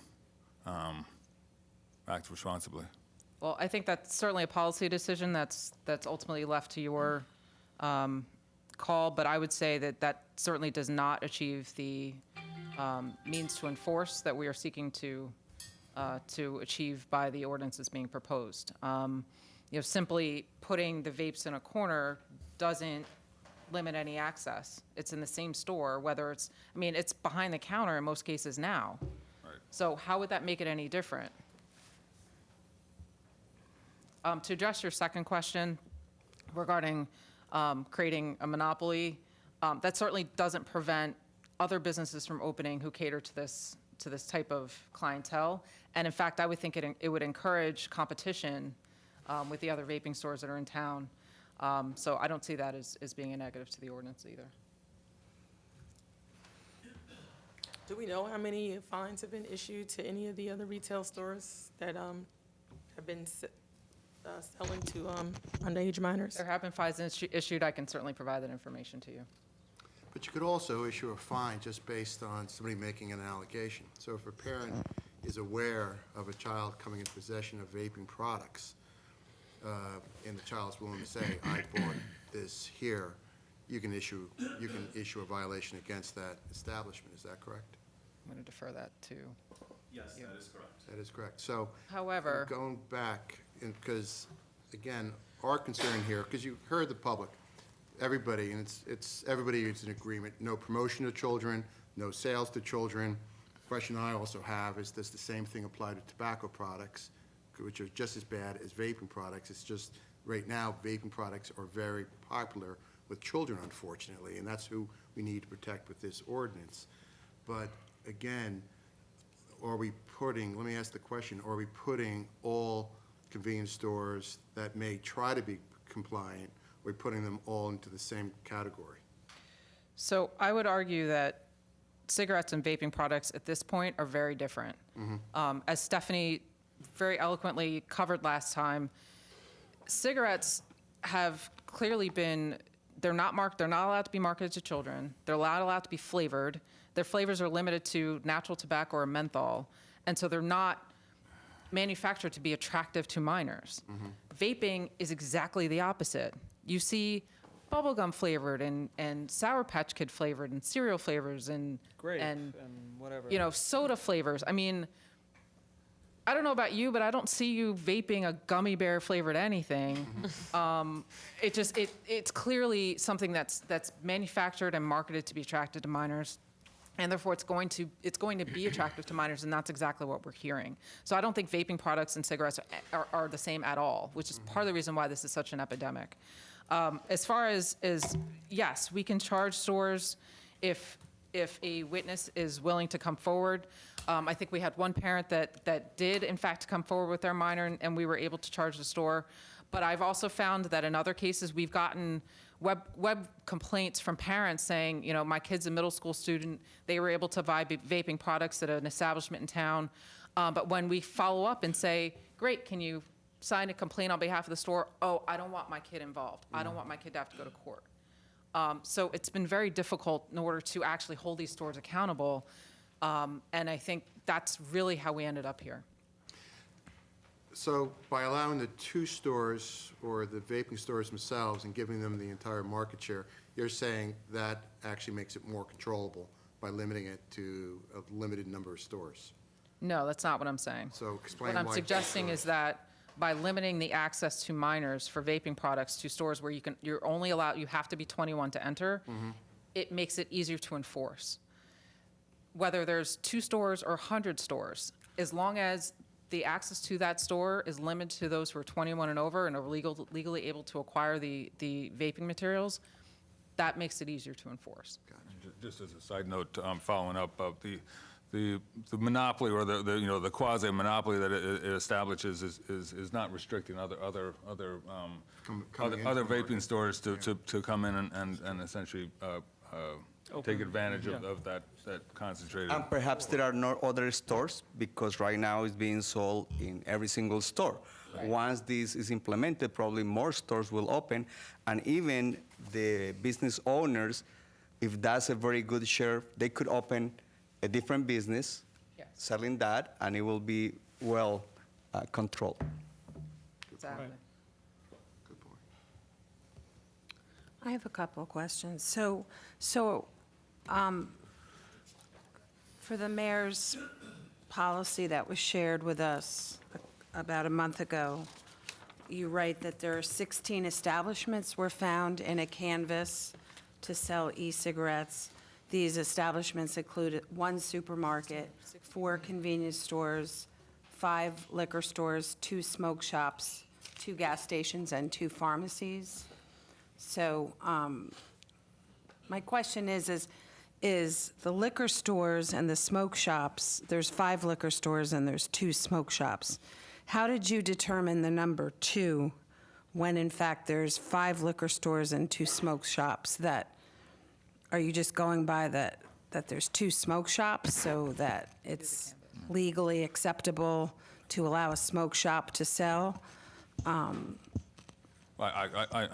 act responsibly? Well, I think that's certainly a policy decision that's ultimately left to your call, but I would say that certainly does not achieve the means to enforce that we are seeking to achieve by the ordinances being proposed. Simply putting the vapes in a corner doesn't limit any access. It's in the same store, whether it's behind the counter in most cases now. Right. So how would that make it any different? To address your second question regarding creating a monopoly, that certainly doesn't prevent other businesses from opening who cater to this type of clientele. And in fact, I would think it would encourage competition with the other vaping stores that are in town. So I don't see that as being a negative to the ordinance either. Do we know how many fines have been issued to any of the other retail stores that have been selling to underage minors. There have been fines issued. I can certainly provide that information to you. But you could also issue a fine just based on somebody making an allegation. So if a parent is aware of a child coming into possession of vaping products, and the child's willing to say, I bought this here, you can issue a violation against that establishment. Is that correct? I'm going to defer that to. Yes, that is correct. That is correct. So, However, going back, because, again, our concern here, because you heard the public, everybody, and everybody is in agreement, no promotion to children, no sales to children. The question I also have is, does the same thing apply to tobacco products, which are just as bad as vaping products? It's just, right now, vaping products are very popular with children, unfortunately, and that's who we need to protect with this ordinance. But, again, let me ask the question, are we putting all convenience stores that may try to be compliant, are we putting them all into the same category? So I would argue that cigarettes and vaping products at this point are very different. As Stephanie very eloquently covered last time, cigarettes have clearly been, they're not allowed to be marketed to children. They're allowed to be flavored. Their flavors are limited to natural tobacco or menthol, and so they're not manufactured to be attractive to minors. Vaping is exactly the opposite. You see bubblegum flavored and Sour Patch Kid flavored and cereal flavors and Grape and whatever. soda flavors. I mean, I don't know about you, but I don't see you vaping a gummy bear flavored anything. It's clearly something that's manufactured and marketed to be attracted to minors. And therefore, it's going to be attractive to minors, and that's exactly what we're hearing. So I don't think vaping products and cigarettes are the same at all, which is part of the reason why this is such an epidemic. As far as yes, we can charge stores if a witness is willing to come forward. I think we had one parent that did, in fact, come forward with their minor, and we were able to charge the store. But I've also found that in other cases, we've gotten web complaints from parents saying, my kid's a middle school student, they were able to buy vaping products at an establishment in town. But when we follow up and say, great, can you sign a complaint on behalf of the store? Oh, I don't want my kid involved. I don't want my kid to have to go to court. So it's been very difficult in order to actually hold these stores accountable. And I think that's really how we ended up here. So by allowing the two stores or the vaping stores themselves and giving them the entire market share, you're saying that actually makes it more controllable by limiting it to a limited number of stores? No, that's not what I'm saying. So explain What I'm why- suggesting is that by limiting the access to minors for vaping products to stores where you're only allowed, you have to be 21 to enter, it makes it easier to enforce. Whether there's 2 stores or 100 stores, as long as the access to that store is limited to those who are 21 and over and are legally able to acquire the vaping materials, that makes it easier to enforce. Just as a side note, following up, the monopoly or the quasi monopoly that it establishes is not restricting other vaping stores to come in and essentially take advantage of that concentrated. And perhaps there are no other stores because right now it's being sold in every single store. Right. Once this is implemented, probably more stores will open, and even the business owners, if that's a very good share, they could open a different business selling that, and it will be well controlled. Exactly. I have a couple of questions. So, for the mayor's policy that was shared with us about a month ago, you write that there are 16 establishments were found in a canvas to sell e-cigarettes. These establishments included 1 supermarket, 4 convenience stores, 5 liquor stores, 2 smoke shops, 2 gas stations, and 2 pharmacies. So my question is the liquor stores and the smoke shops, there's 5 liquor stores and there's 2 smoke shops. How did you determine the number 2 when in fact there's 5 liquor stores and 2 smoke shops? Are you just going by that there's 2 smoke shops so that it's legally acceptable to allow a smoke shop to sell? I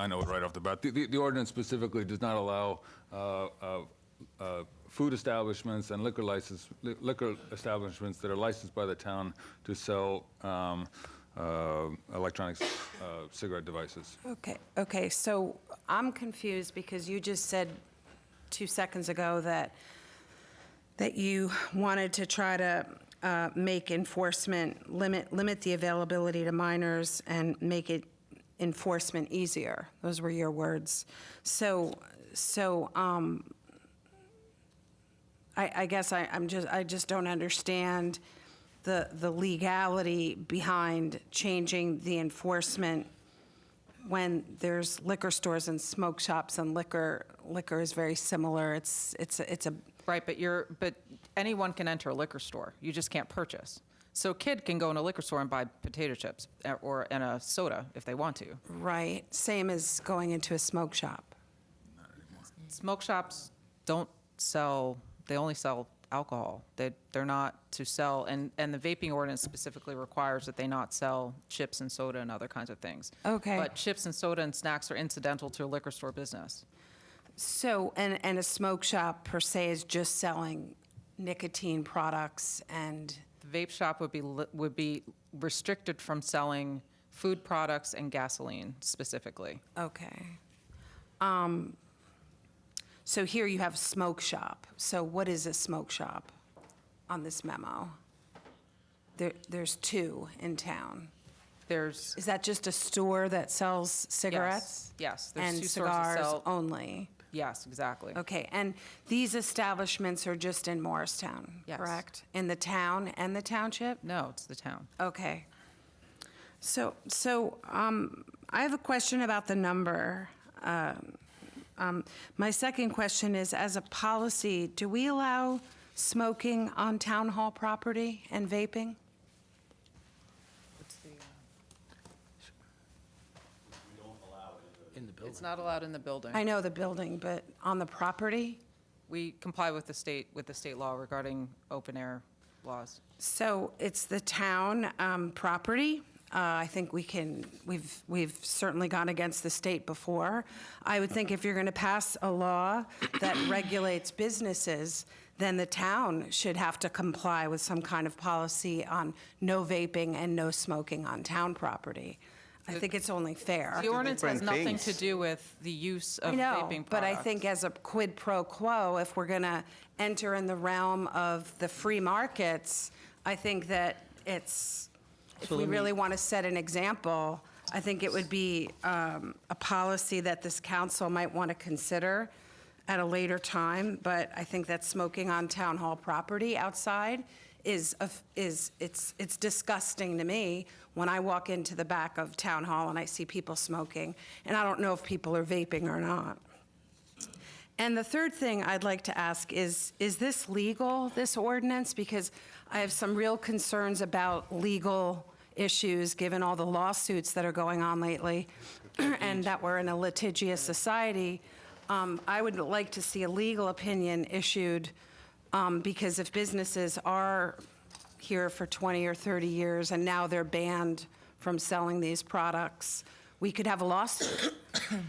know it right off the bat. The ordinance specifically does not allow food establishments and liquor establishments that are licensed by the town to sell electronic cigarette devices. Okay, so I'm confused because you just said 2 seconds ago that you wanted to try to make enforcement, limit the availability to minors and make it enforcement easier. Those were your words. So I guess I just don't understand the legality behind changing the enforcement when there's liquor stores and smoke shops, and liquor is very similar. It's a Right, but anyone can enter a liquor store. You just can't purchase. So a kid can go in a liquor store and buy potato chips and a soda if they want to. right, same as going into a smoke shop. Smoke shops don't sell, they only sell alcohol. They're not to sell, and the vaping ordinance specifically requires that they not sell chips and soda and other kinds of things. Okay. But chips and soda and snacks are incidental to a liquor store business. So, and a smoke shop per se is just selling nicotine products and, The vape shop would be restricted from selling food products and gasoline specifically. okay. So here you have smoke shop. So what is a smoke shop on this memo? There's 2 in town. Is that just a store that sells cigarettes? Yes, there's And 2 stores that cigars sell. only? Yes, exactly. Okay, and these establishments are just in Morristown, Yes. correct? In the town and the township? No, it's the town. Okay. So I have a question about the number. My second question is, as a policy, do we allow smoking on town hall property and vaping? In the building. It's not allowed in the building. I know the building, but on the property? We comply with the state law regarding open air laws. So it's the town property. I think we've certainly gone against the state before. I would think if you're going to pass a law that regulates businesses, then the town should have to comply with some kind of policy on no vaping and no smoking on town property. I think it's only fair. The ordinance has Different nothing things. to do with the use of I know, vaping products. but I think as a quid pro quo, if we're going to enter in the realm of the free markets, I think that if we really want to set an example, I think it would be a policy that this council might want to consider at a later time, but I think that smoking on town hall property outside it's disgusting to me when I walk into the back of town hall and I see people smoking, and I don't know if people are vaping or not. And the third thing I'd like to ask is this legal, this ordinance? Because I have some real concerns about legal issues, given all the lawsuits that are going on lately, and that we're in a litigious society. I would like to see a legal opinion issued, because if businesses are here for 20 or 30 years and now they're banned from selling these products, we could have a lawsuit.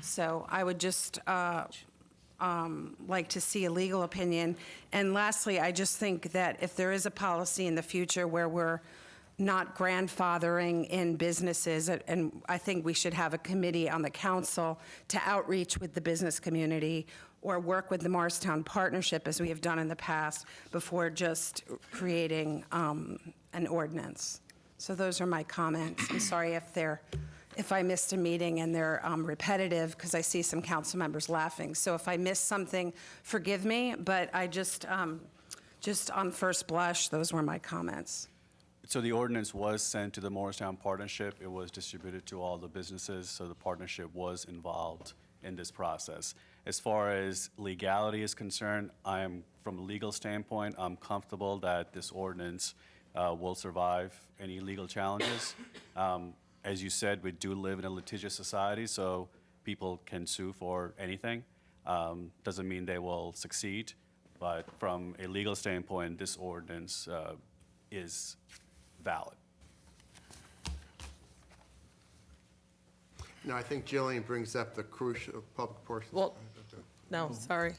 So I would just like to see a legal opinion. And lastly, I just think that if there is a policy in the future where we're not grandfathering in businesses, and I think we should have a committee on the council to outreach with the business community or work with the Morristown Partnership, as we have done in the past, before just creating an ordinance. So those are my comments. I'm sorry if I missed a meeting and they're repetitive, because I see some council members laughing. So if I missed something, forgive me, but I just on first blush, those were my comments. So the ordinance was sent to the Morristown Partnership. It was distributed to all the businesses, so the partnership was involved in this process. As far as legality is concerned, from a legal standpoint, I'm comfortable that this ordinance will survive any legal challenges. As you said, we do live in a litigious society, so people can sue for anything. Doesn't mean they will succeed, but from a legal standpoint, this ordinance is valid. No, I think Jillian brings up the crucial public portion. Well, no, sorry.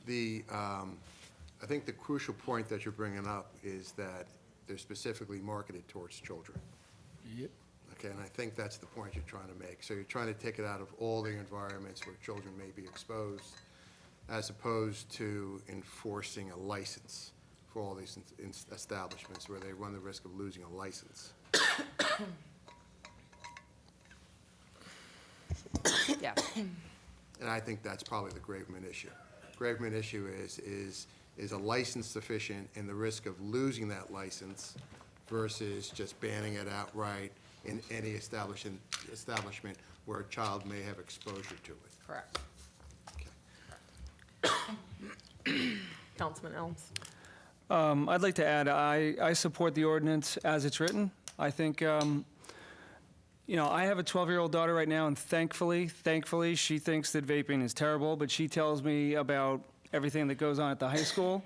I think the crucial point that you're bringing up is that they're specifically marketed towards children. Yep. Okay, and I think that's the point you're trying to make. So you're trying to take it out of all the environments where children may be exposed, as opposed to enforcing a license for all these establishments where they run the risk of losing a license. Yeah. And I think that's probably the Graveman issue. Graveman issue is a license sufficient in the risk of losing that license versus just banning it outright in any establishment where a child may have exposure to it. Correct. Councilman Elms. I'd like to add, I support the ordinance as it's written. I think, I have a 12-year-old daughter right now, and thankfully, she thinks that vaping is terrible, but she tells me about everything that goes on at the high school.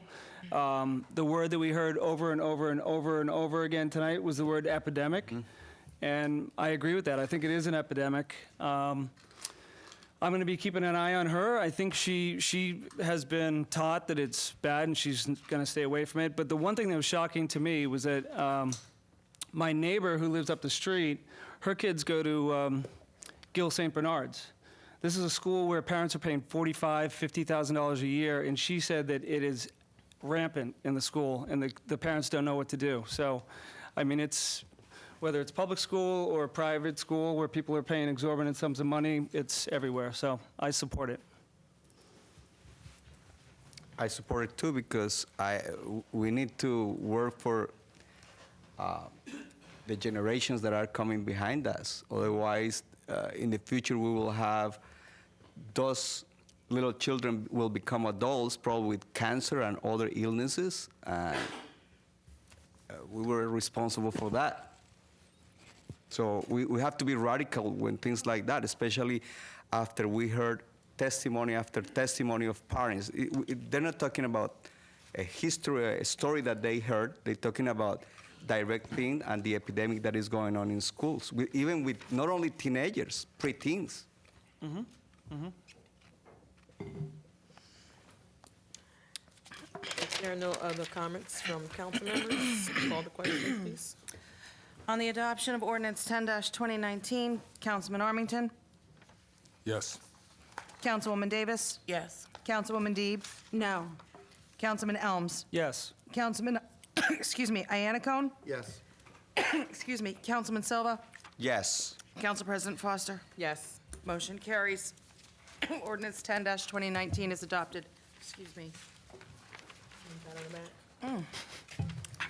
The word that we heard over and over and over and over again tonight was the word epidemic, and I agree with that. I think it is an epidemic. I'm going to be keeping an eye on her. I think she has been taught that it's bad and she's going to stay away from it. But the one thing that was shocking to me was that my neighbor who lives up the street, her kids go to Gill St. Bernard's. This is a school where parents are paying $45,000, $50,000 a year, and she said that it is rampant in the school, and the parents don't know what to do. So, I mean, whether it's public school or private school where people are paying exorbitant sums of money, it's everywhere. So I support it. I support it too because we need to work for the generations that are coming behind us. Otherwise, in the future, we will have those little children will become adults, probably with cancer and other illnesses. We were responsible for that. So we have to be radical when things like that, especially after we heard testimony after testimony of parents. They're not talking about a story that they heard. They're talking about direct thing and the epidemic that is going on in schools, even with not only teenagers, preteens. Mm-hmm. Mm-hmm. If there are no other comments from council members, call the question, please. On the adoption of ordinance 10-2019, Councilman Armington, Yes. Councilwoman Davis, Yes. Councilwoman Deeb, No. Councilman Elms, Yes. Councilman, Iannacone, Yes. Councilman Silva, Yes. Council President Foster. Yes. Motion carries. Ordinance 10-2019 is adopted. Excuse me. I'm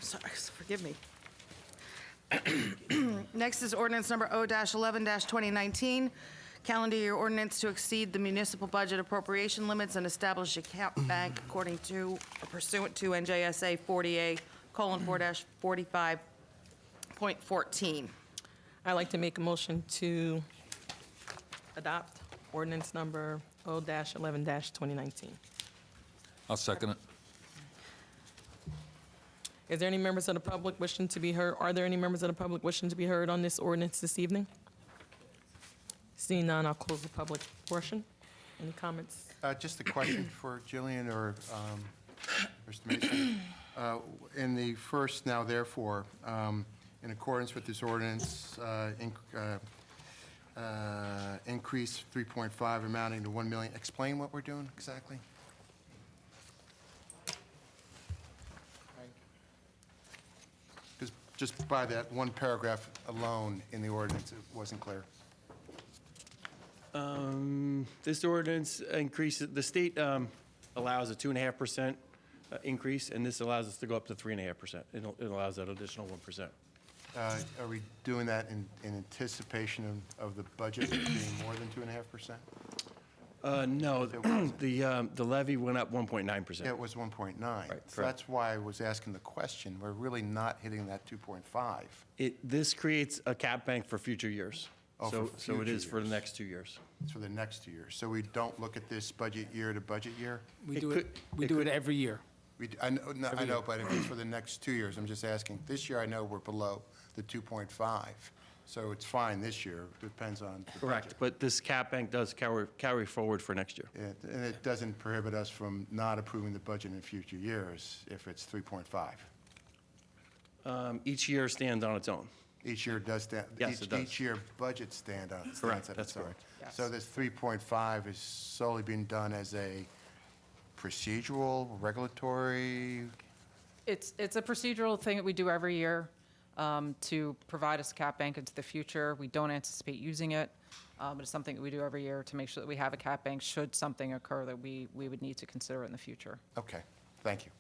sorry, forgive me. Next is ordinance number O-11-2019, calendar year ordinance to exceed the municipal budget appropriation limits and establish a cap bank according to or pursuant to NJSA 40A:45.14. I'd like to make a motion to adopt ordinance number O-11-2019. I'll second it. Is there any members of the public wishing to be heard? Are there any members of the public wishing to be heard on this ordinance this evening? Seeing none, I'll close the public portion. Any comments? Just a question for Jillian or Mr. Mason. In the first now therefore, in accordance with this ordinance, increase 3.5 amounting to 1 million. Explain what we're doing exactly. Because just by that one paragraph alone in the ordinance, it wasn't clear. This ordinance increases, the state allows a 2.5% increase, and this allows us to go up to 3.5%. It allows that additional 1%. Are we doing that in anticipation of the budget being more than 2.5%? No, the levy went up 1.9%. It was 1.9. Right, So that's why I was asking the question. We're really not hitting that 2.5. This creates a cap bank for future years. Oh, So for so it future is for the years. next 2 years. It's for the next 2 years. So we don't look at this budget year to budget year? We do it every year. I know, no, I Every know, year. but if it's for the next 2 years, I'm just asking. This year, I know we're below the 2.5. So it's fine this year, depends on the Correct, budget. but this cap bank does carry forward for next year. And it doesn't prohibit us from not approving the budget in future years if it's 3.5. Each year stands on its own. Each year does stand. Yes, it does. Each year budget stands on Correct, its that's own. correct. So this 3.5 is solely being done as a procedural, regulatory? It's a procedural thing that we do every year to provide us a cap bank into the future. We don't anticipate using it, but it's something that we do every year to make sure that we have a cap bank should something occur that we would need to consider in the future. Okay, thank you.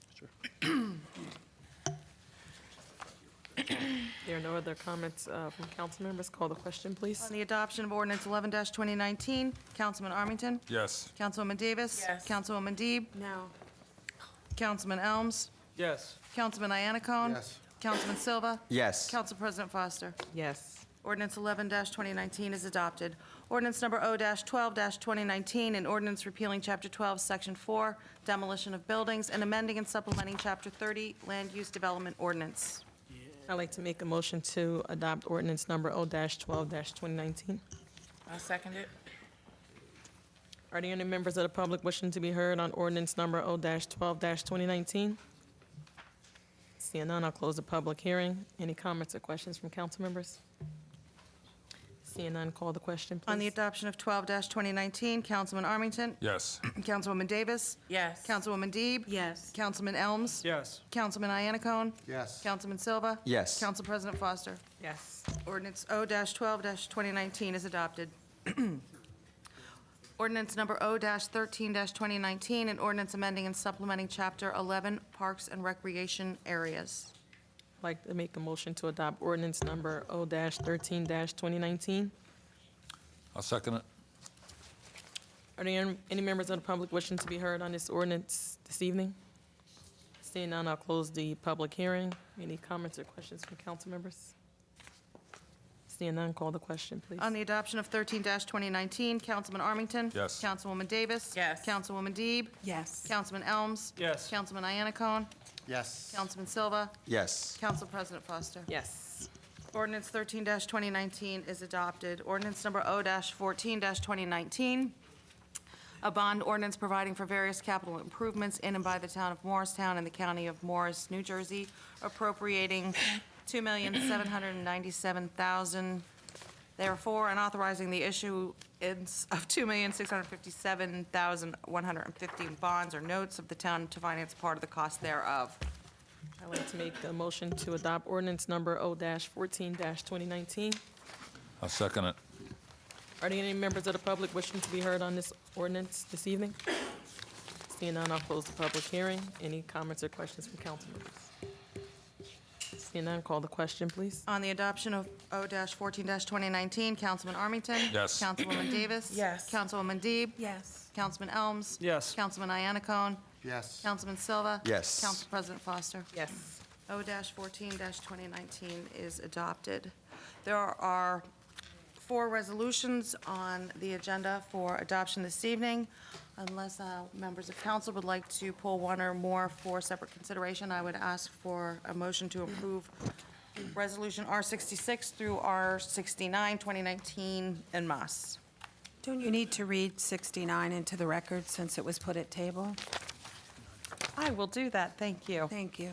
There are no other comments from council members. Call the question, please. On the adoption of ordinance 11-2019, Councilman Armington? Yes. Councilwoman Davis? Yes. Councilwoman Deeb? No. Councilman Elms? Yes. Councilman Iannacone? Yes. Councilman Silva? Yes. Council President Foster? Yes. Ordinance 11-2019 is adopted. Ordinance number O-12-2019, an ordinance repealing Chapter 12, Section 4, demolition of buildings, and amending and supplementing Chapter 30, land use development ordinance. I'd like to make a motion to adopt ordinance number O-12-2019. I'll second it. Are there any members of the public wishing to be heard on ordinance number O-12-2019? Seeing none, I'll close the public hearing. Any comments or questions from council members? Seeing none, call the question, please. On the adoption of 12-2019, Councilman Armington? Yes. Councilwoman Davis? Yes. Councilwoman Deeb? Yes. Councilman Elms? Yes. Councilman Iannacone? Yes. Councilman Silva? Yes. Council President Foster? Yes. Ordinance O-12-2019 is adopted. Ordinance number O-13-2019, an ordinance amending and supplementing Chapter 11, Parks and Recreation Areas. I'd like to make a motion to adopt ordinance number O-13-2019. I'll second it. Are there any members of the public wishing to be heard on this ordinance this evening? Seeing none, I'll close the public hearing. Any comments or questions from council members? Seeing none, call the question, please. On the adoption of 13-2019, Councilman Armington? Yes. Councilwoman Davis? Yes. Councilwoman Deeb? Yes. Councilman Elms? Yes. Councilman Iannacone? Yes. Councilman Silva? Yes. Council President Foster? Yes. Ordinance 13-2019 is adopted. Ordinance number O-14-2019, a bond ordinance providing for various capital improvements in and by the town of Morristown and the county of Morris, New Jersey, appropriating $2,797,000 therefore, and authorizing the issuance of $2,657,115 bonds or notes of the town to finance part of the cost thereof. I'd like to make a motion to adopt ordinance number O-14-2019. I'll second it. Are there any members of the public wishing to be heard on this ordinance this evening? Seeing none, I'll close the public hearing. Any comments or questions from council members? Seeing none, call the question, please. On the adoption of O-14-2019, Councilman Armington? Yes. Councilwoman Davis? Yes. Councilwoman Deeb? Yes. Councilman Elms? Yes. Councilman Iannacone? Yes. Councilman Silva? Yes. Council President Foster? Yes. O-14-2019 is adopted. There are 4 resolutions on the agenda for adoption this evening. Unless members of council would like to pull one or more for separate consideration, I would ask for a motion to approve Resolution R-66 through R-69, 2019 en masse. Don't you need to read 69 into the record since it was put at table? I will do that, thank you. Thank you.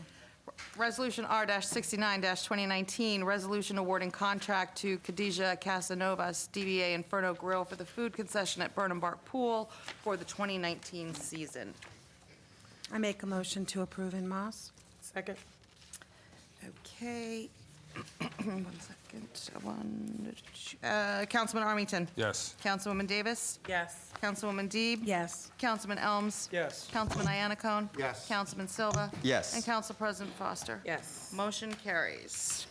Resolution R-69-2019, resolution awarding contract to Khadijah Casanovas, DBA Inferno Grill for the food concession at Burnham Bark Pool for the 2019 season. I make a motion to approve en masse. Second. Okay. 1 second. Councilman Armington? Yes. Councilwoman Davis? Yes. Councilwoman Deeb? Yes. Councilman Elms? Yes. Councilman Iannacone? Yes. Councilman Silva? Yes. And Council President Foster? Yes. Motion carries.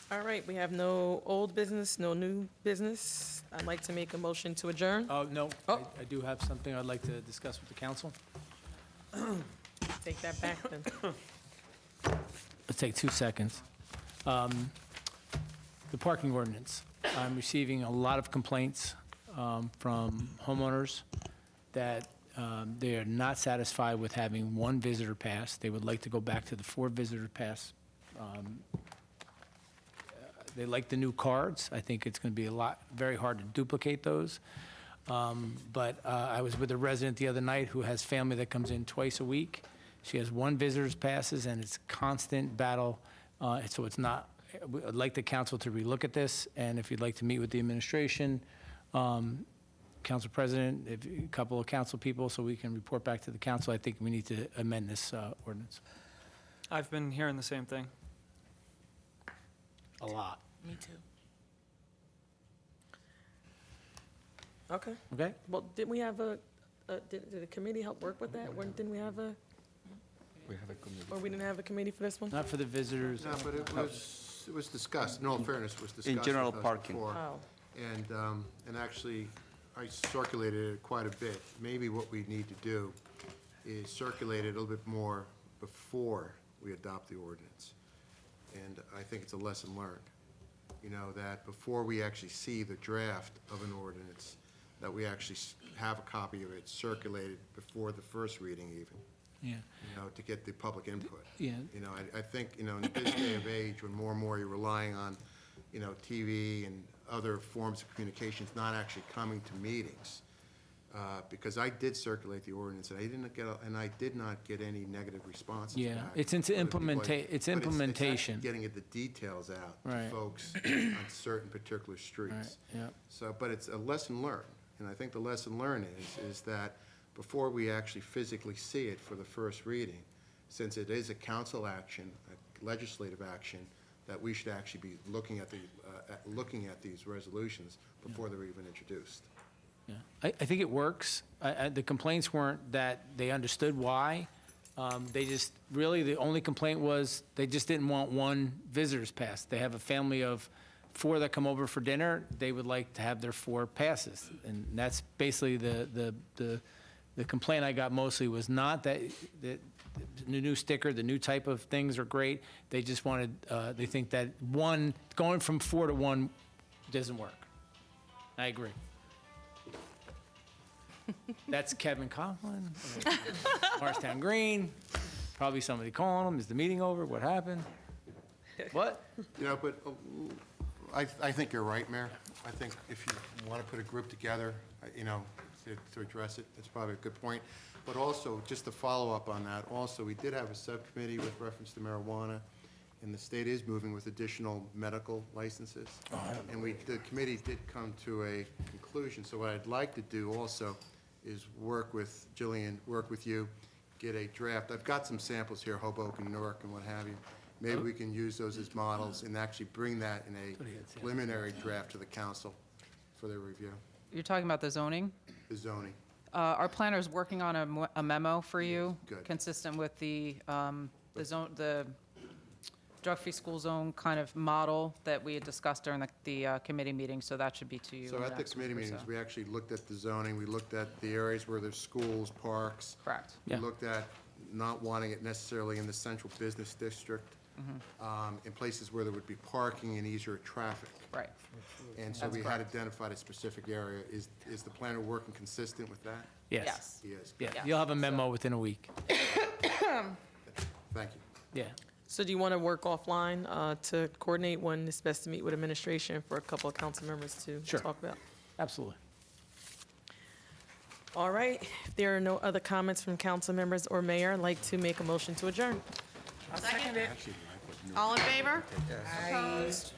All right, we have no old business, no new business. I'd like to make a motion to adjourn. Oh, no, Oh. I do have something I'd like to discuss with the council. Take that back then. Let's take 2 seconds. The parking ordinance. I'm receiving a lot of complaints from homeowners that They are not satisfied with having one visitor pass. They would like to go back to the 4 visitor pass. They like the new cards. I think it's going to be very hard to duplicate those. But I was with a resident the other night who has family that comes in twice a week. She has 1 visitor's passes, and it's a constant battle. So it's not, I'd like the council to relook at this, and if you'd like to meet with the administration, council president, a couple of council people, so we can report back to the council, I think we need to amend this ordinance. I've been hearing the same thing. A lot. Me too. Okay. Okay? Well, didn't we have did the committee help work with that? Didn't we have We have a committee. or we didn't have a committee for this one? Not for the visitors. No, but it was discussed, in all fairness, it was discussed. In general with us parking. before. Oh. And actually, I circulated it quite a bit. Maybe what we need to do is circulate it a little bit more before we adopt the ordinance. And I think it's a lesson learned, you know, that before we actually see the draft of an ordinance, that we actually have a copy of it circulated before the first reading even, Yeah. you know, to get the public input. Yeah. You know, I think, you know, in this day of age, when more and more you're relying on, you know, TV and other forms of communications, not actually coming to meetings, because I did circulate the ordinance, and I did not get any negative responses Yeah, back. it's into Other people, it's but implementation. actually getting the details out to Right. folks on certain particular streets. Right, yeah. So, but it's a lesson learned, and I think the lesson learned is that before we actually physically see it for the first reading, since it is a council action, a legislative action, that we should actually be looking at these resolutions before they're even introduced. Yeah, I think it works. The complaints weren't that they understood why. They just, really, the only complaint was they just didn't want 1 visitor's pass. They have a family of 4 that come over for dinner. They would like to have their 4 passes. And that's basically the complaint I got mostly was not that the new sticker, the new type of things are great. They just wanted, they think that going from 4 to 1 doesn't work. I agree. That's Kevin Conklin, Morristown Green, probably somebody calling him, is the meeting over, what happened? What? You know, but I think you're right, Mayor. I think if you want to put a group together, you know, to address it, it's probably a good point. But also, just to follow up on that, also, we did have a subcommittee with reference to marijuana, and the state is moving with additional medical licenses. And the committee did come to a conclusion. So what I'd like to do also is work with Jillian, work with you, get a draft. I've got some samples here, Hoboken, Newark, and what have you. Maybe we can use those as models and actually bring that in a preliminary draft to the council for their review, You're talking about the zoning? the zoning. Our planner's working on a memo for you. Good. Consistent with the drug-free school zone kind of model that we had discussed during the committee meeting, so that should be to you. So in at the next committee week or meetings, so. we actually looked at the zoning, we looked at the areas where there's schools, parks. Correct. We Yeah. looked at not wanting it necessarily in the central business district, in places where there would be parking and easier traffic. Right. And so That's we had correct. identified a specific area. Is the planner working consistent with that? Yes. He is. Yeah, Yeah. you'll have a memo within a week. Thank you. Yeah. So do you want to work offline to coordinate when it's best to meet with administration for a couple of council members to Sure. talk about? Absolutely. All right, if there are no other comments from council members or mayor, I'd like to make a motion to adjourn. All in favor? Opposed?